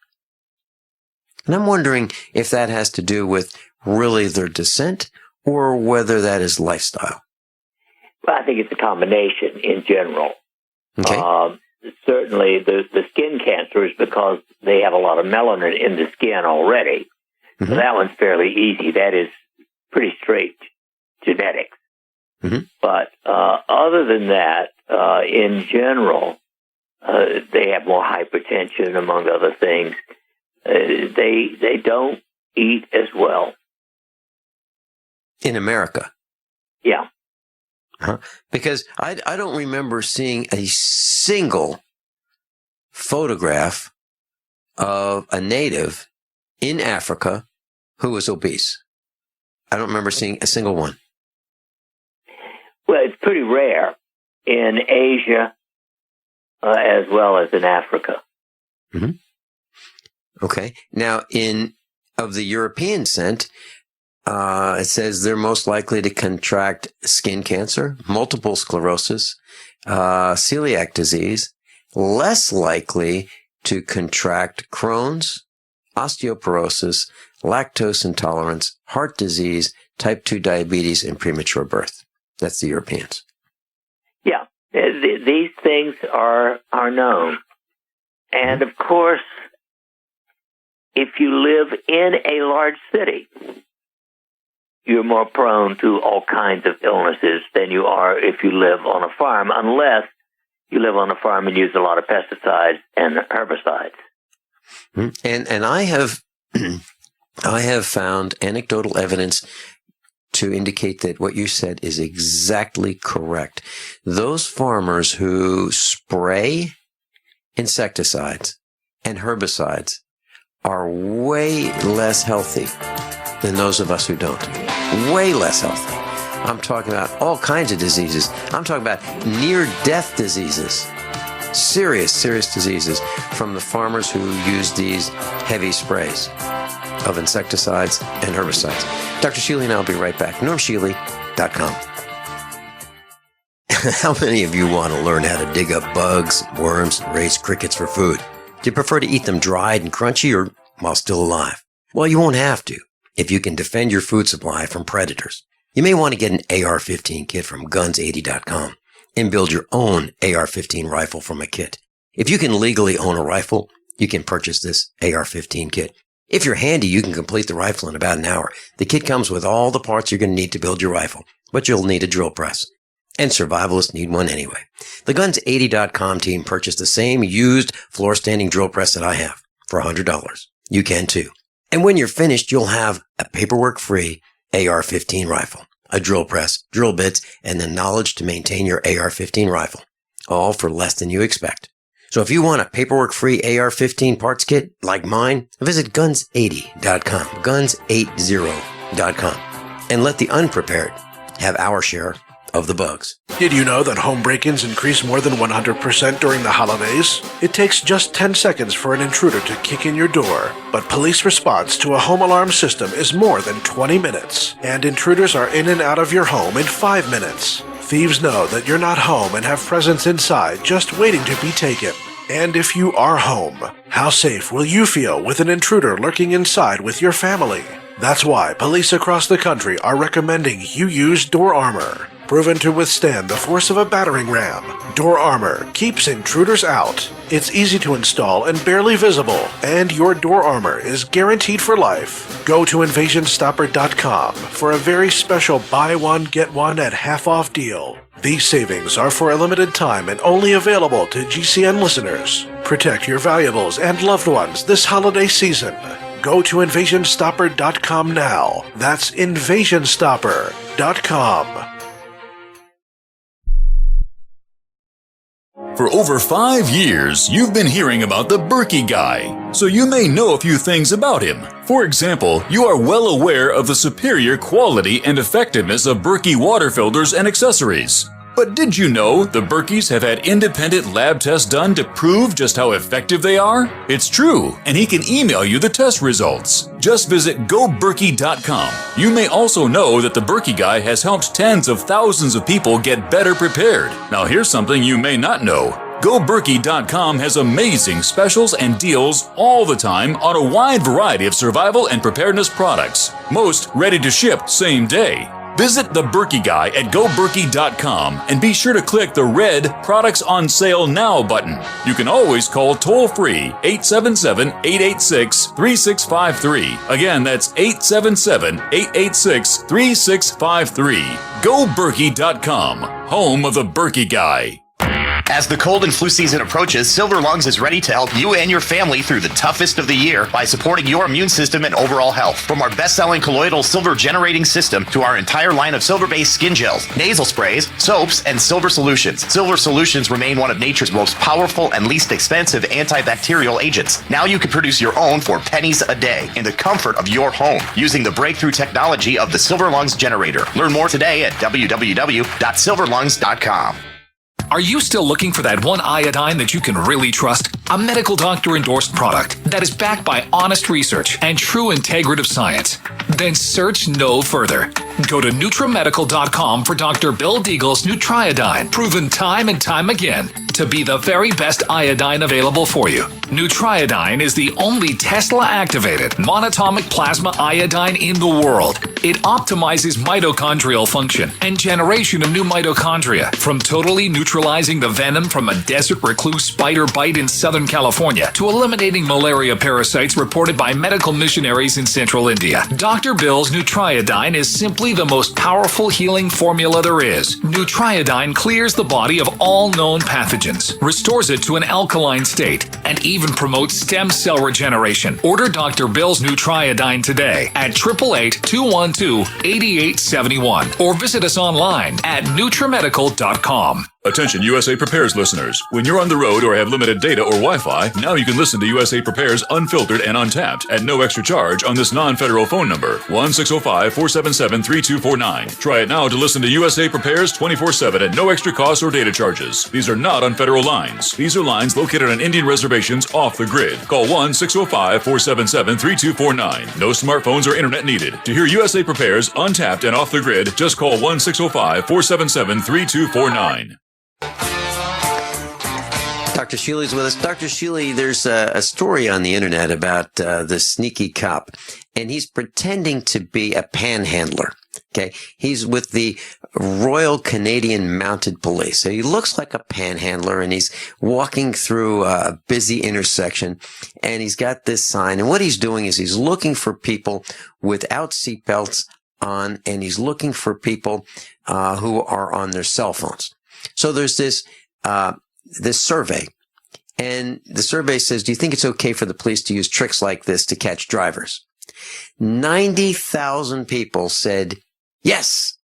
S3: And I'm wondering if that has to do with really their descent or whether that is lifestyle.
S4: Well, I think it's a combination in general.
S3: Okay.
S4: Certainly, the skin cancer is because they have a lot of melanin in the skin already. Mm-hmm. So that one's fairly easy. That is pretty straight genetics.
S3: Mm-hmm.
S4: But other than that, in general, they have more hypertension, among other things. They don't eat as well.
S3: In America?
S4: Yeah.
S3: Huh? Because I don't remember seeing a single photograph of a native in Africa who was obese. I don't remember seeing a single one.
S4: Well, it's pretty rare in Asia as well as in Africa.
S3: Mm-hmm. Okay. Now, of the European descent, it says they're most likely to contract skin cancer, multiple sclerosis, celiac disease, less likely to contract Crohn's, osteoporosis, lactose intolerance, heart disease, type 2 diabetes, and premature birth. That's the Europeans.
S4: Yeah, these things are known. And of course, if you live in a large city, you're more prone to all kinds of illnesses than you are if you live on a farm, unless you live on a farm and use a lot of pesticides and herbicides.
S3: And I have found anecdotal evidence to indicate that what you said is exactly correct. Those farmers who spray insecticides and herbicides are way less healthy than those of us who don't. Way less healthy. I'm talking about all kinds of diseases. I'm talking about near-death diseases. Serious diseases from the farmers who use these heavy sprays of insecticides and herbicides. Dr. Shealy and I will be right back. NormShealy.com. How many of you want to learn how to dig up bugs, worms, and raise crickets for food? Do you prefer to eat them dried and crunchy or while still alive? Well, you won't have to if you can defend your food supply from predators. You may want to get an AR-15 kit from guns80.com and build your own AR-15 rifle from a kit. If you can legally own a rifle, you can purchase this AR-15 kit. If you're handy, you can complete the rifle in about an hour. The kit comes with all the parts you're going to need to build your rifle, but you'll need a drill press. And survivalists need one anyway. The Guns80.com team purchased the same used floor-standing drill press that I have for $100. You can too. And when you're finished, you'll have a paperwork-free AR-15 rifle, a drill press, drill bits, and the knowledge to maintain your AR-15 rifle, all for less than you expect. So if you want a paperwork-free AR-15 parts kit like mine, visit Guns80.com, Guns80.com, and let the unprepared have our share of the bugs.
S6: Did you know that home break-ins increase more than 100% during the holidays? It takes just 10 seconds for an intruder to kick in your door, but police response to a home alarm system is more than 20 minutes, and intruders are in and out of your home in 5 minutes. Thieves know that you're not home and have presents inside just waiting to be taken. And if you are home, how safe will you feel with an intruder lurking inside with your family? That's why police across the country are recommending you use door armor. Proven to withstand the force of a battering ram, door armor keeps intruders out. It's easy to install and barely visible, and your door armor is guaranteed for life. Go to InvasionStopper.com for a very special buy one, get one at half off deal. These savings are for a limited time and only available to GCN listeners. Protect your valuables and loved ones this holiday season. Go to InvasionStopper.com now. That's InvasionStopper.com.
S7: For over 5 years, you've been hearing about the Berkey Guy, so you may know a few things about him. For example, you are well aware of the superior quality and effectiveness of Berkey water filters and accessories. But did you know the Berkeys have had independent lab tests done to prove just how effective they are? It's true, and he can email you the test results. Just visit goberkey.com. You may also know that the Berkey Guy has helped tens of thousands of people get better prepared. Now here's something you may not know. GoBerkey.com has amazing specials and deals all the time on a wide variety of survival and preparedness products. Most ready to ship same day. Visit the Berkey Guy at GoBerkey.com and be sure to click the red Products on Sale Now button. You can always call toll-free 877-886-3653. Again, that's 877-886-3653. GoBerkey.com, home of the Berkey Guy.
S8: As the cold and flu season approaches, Silver Lungs is ready to help you and your family through the toughest of the year by supporting your immune system and overall health. From our best-selling colloidal silver generating system to our entire line of silver-based skin gels, nasal sprays, soaps, and silver solutions. Silver solutions remain one of nature's most powerful and least expensive antibacterial agents. Now you can produce your own for pennies a day in the comfort of your home using the breakthrough technology of the Silver Lungs generator. Learn more today at www.silverlungs.com.
S13: Are you still looking for that one iodine that you can really trust? A medical doctor endorsed product that is backed by honest research and true integrative science? Then search no further. Go to NutriMedical.com for Dr. Bill Deagle's Nutriodine, proven time and time again to be the very best iodine available for you. Nutriodine is the only Tesla-activated monatomic plasma iodine in the world. It optimizes mitochondrial function and generation of new mitochondria, from totally neutralizing the venom from a desert recluse spider bite in Southern California to eliminating malaria parasites reported by medical missionaries in central India. Dr. Bill's Nutriodine is simply the most powerful healing formula there is. Nutriodine clears the body of all known pathogens, restores it to an alkaline state, and even promotes stem cell regeneration. Order Dr. Bill's Nutriodine today at 888-212-8871 or visit us online at NutriMedical.com.
S7: Attention USA Prepares listeners. When you're on the road or have limited data or Wi-Fi, now you can listen to USA Prepares Unfiltered and Untapped at no extra charge on this non-federal phone number, 1-605-477-3249. Try it now to listen to USA Prepares 24/7 at no extra cost or data charges. These are not on federal lines. These are lines located on Indian reservations off the grid. Call 1-605-477-3249. No smartphones or internet needed. To hear USA Prepares Untapped and off the grid, just call 1-605-477-3249.
S3: Dr. Shealy's with us. Dr. Shealy, there's a story on the internet about the sneaky cop, and he's pretending to be a panhandler. Okay, he's with the Royal Canadian Mounted Police. So he looks like a panhandler, and he's walking through a busy intersection, and he's got this sign. And what he's doing is he's looking for people without seatbelts on, and he's looking for people who are on their cell phones. So there's this survey, and the survey says, do you think it's okay for the police to use tricks like this to catch drivers? 90,000 people said, yes,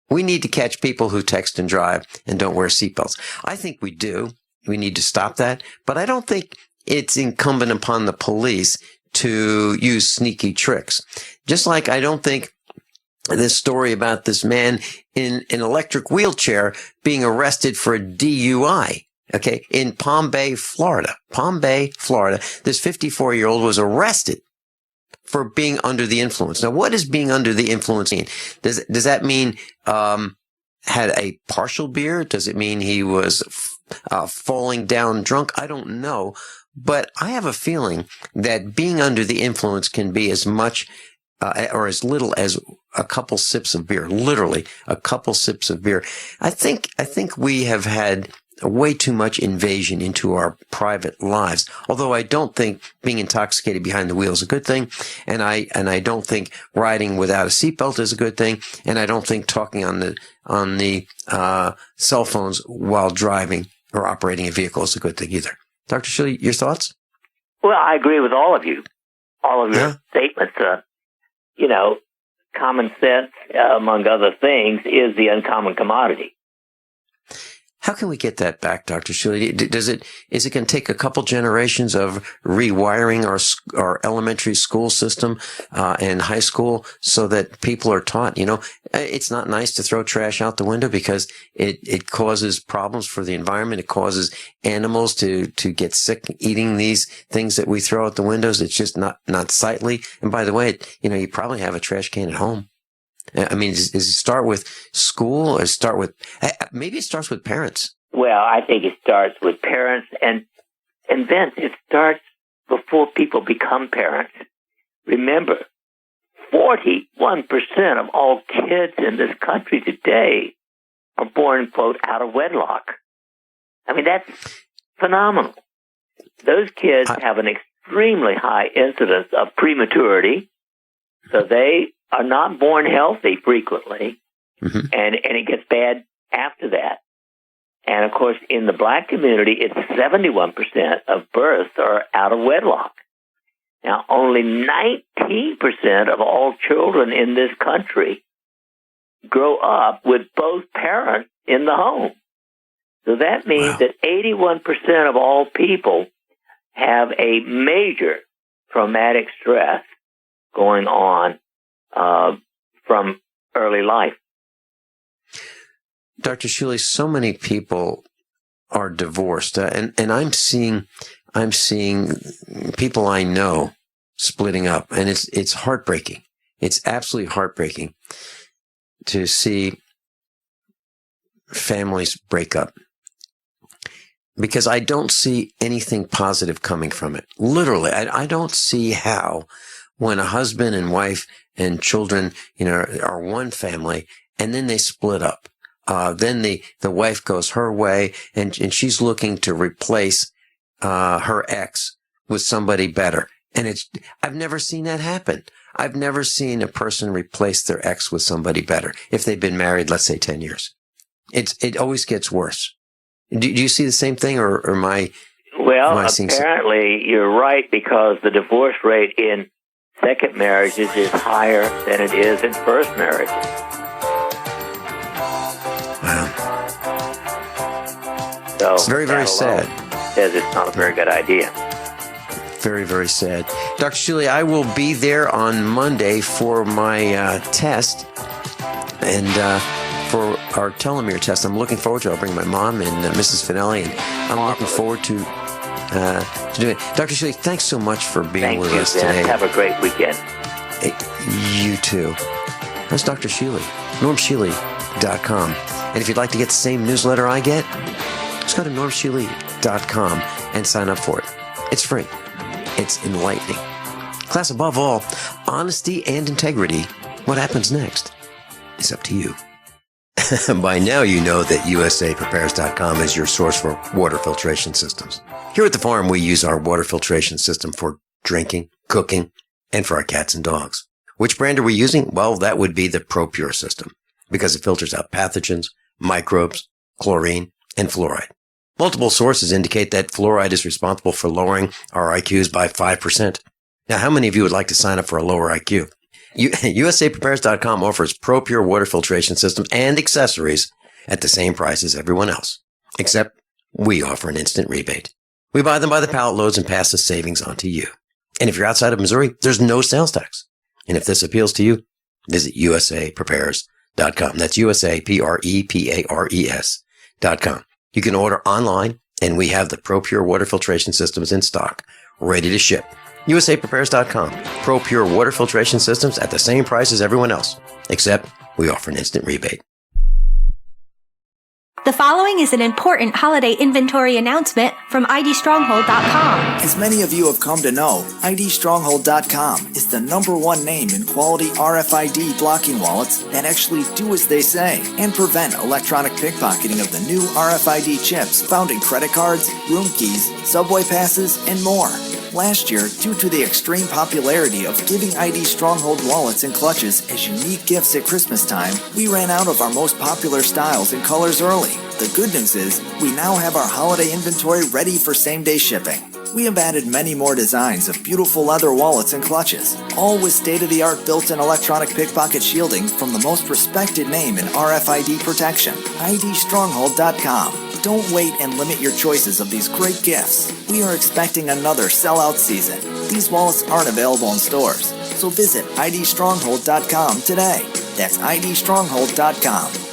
S3: we need to catch people who text and drive and don't wear seatbelts. I think we do. We need to stop that. But I don't think it's incumbent upon the police to use sneaky tricks. Just like I don't think this story about this man in an electric wheelchair being arrested for a DUI, okay, in Palm Bay, Florida. Palm Bay, Florida. This 54-year-old was arrested for being under the influence. Now, what does being under the influence mean? Does that mean had a partial beer? Does it mean he was falling down drunk? I don't know. But I have a feeling that being under the influence can be as much or as little as a couple sips of beer, literally a couple sips of beer. I think we have had way too much invasion into our private lives. Although I don't think being intoxicated behind the wheel is a good thing, and I don't think riding without a seatbelt is a good thing, and I don't think talking on the cell phones while driving or operating a vehicle is a good thing either. Dr. Shealy, your thoughts?
S4: Well, I agree with all of you, all of your statements. Common sense, among other things, is the uncommon commodity.
S3: How can we get that back, Dr. Shealy? Is it going to take a couple generations of rewiring our elementary school system and high school so that people are taught, it's not nice to throw trash out the window because it causes problems for the environment. It causes animals to get sick eating these things that we throw out the windows. It's just not sightly. And by the way, you probably have a trash can at home. I mean, does it start with school or maybe it starts with parents?
S4: Well, I think it starts with parents and Vince, it starts before people become parents. Remember, 41% of all kids in this country today are born, quote, out of wedlock. I mean, that's phenomenal. Those kids have an extremely high incidence of prematurity, so they are not born healthy frequently, and it gets bad after that. And, of course, in the black community, it's 71% of births are out of wedlock. Now, only 19% of all children in this country grow up with both parents in the home. So that means that 81% of all people have a major traumatic stress going on from early life.
S3: Dr. Shealy, so many people are divorced, and I'm seeing people I know splitting up, and it's heartbreaking. It's absolutely heartbreaking to see families break up because I don't see anything positive coming from it. Literally, I don't see how when a husband and wife and children, are one family, and then they split up. Then the wife goes her way, and she's looking to replace her ex with somebody better. And I've never seen that happen. I've never seen a person replace their ex with somebody better if they've been married, let's say 10 years. It always gets worse. Do you see the same thing, or am I?
S4: Well, apparently you're right, because the divorce rate in second marriages is higher than it is in first marriages.
S3: Wow.
S4: So
S3: it's very, very sad.
S4: Says it's not a very good idea.
S3: Very, very sad. Dr. Shealy, I will be there on Monday for my test and for our telomere test. I'm looking forward to it. I'll bring my mom and Mrs. Finelli, and I'm looking forward to doing it. Dr. Shealy, thanks so much for being with us today.
S4: Have a great weekend.
S3: You too. That's Dr. Shealy, normshealy.com. And if you'd like to get the same newsletter I get, just go to normshealy.com and sign up for it. It's free. It's enlightening. Class, above all, honesty and integrity. What happens next is up to you. By now, you know that USAPrepares.com is your source for water filtration systems. Here at the farm, we use our water filtration system for drinking, cooking, and for our cats and dogs. Which brand are we using? Well, that would be the ProPure system, because it filters out pathogens, microbes, chlorine, and fluoride. Multiple sources indicate that fluoride is responsible for lowering our IQs by 5%. Now, how many of you would like to sign up for a lower IQ? USAPrepares.com offers ProPure water filtration systems and accessories at the same price as everyone else, except we offer an instant rebate. We buy them by the pallet loads and pass the savings on to you. And if you're outside of Missouri, there's no sales tax. And if this appeals to you, visit USAPrepares.com. That's USAPrepares.com. You can order online, and we have the ProPure water filtration systems in stock, ready to ship. USAPrepares.com. ProPure water filtration systems at the same price as everyone else, except we offer an instant rebate.
S12: The following is an important holiday inventory announcement from IDStronghold.com.
S15: As many of you have come to know, IDStronghold.com is the #1 name in quality RFID blocking wallets that actually do as they say and prevent electronic pickpocketing of the new RFID chips found in credit cards, room keys, subway passes, and more. Last year, due to the extreme popularity of giving ID Stronghold wallets and clutches as unique gifts at Christmas time, we ran out of our most popular styles and colors early. The good news is, we now have our holiday inventory ready for same-day shipping. We have added many more designs of beautiful leather wallets and clutches, all with state-of-the-art built-in electronic pickpocket shielding from the most respected name in RFID protection, IDStronghold.com. Don't wait and limit your choices of these great gifts. We are expecting another sellout season. These wallets aren't available in stores, so visit idstronghold.com today. That's idstronghold.com.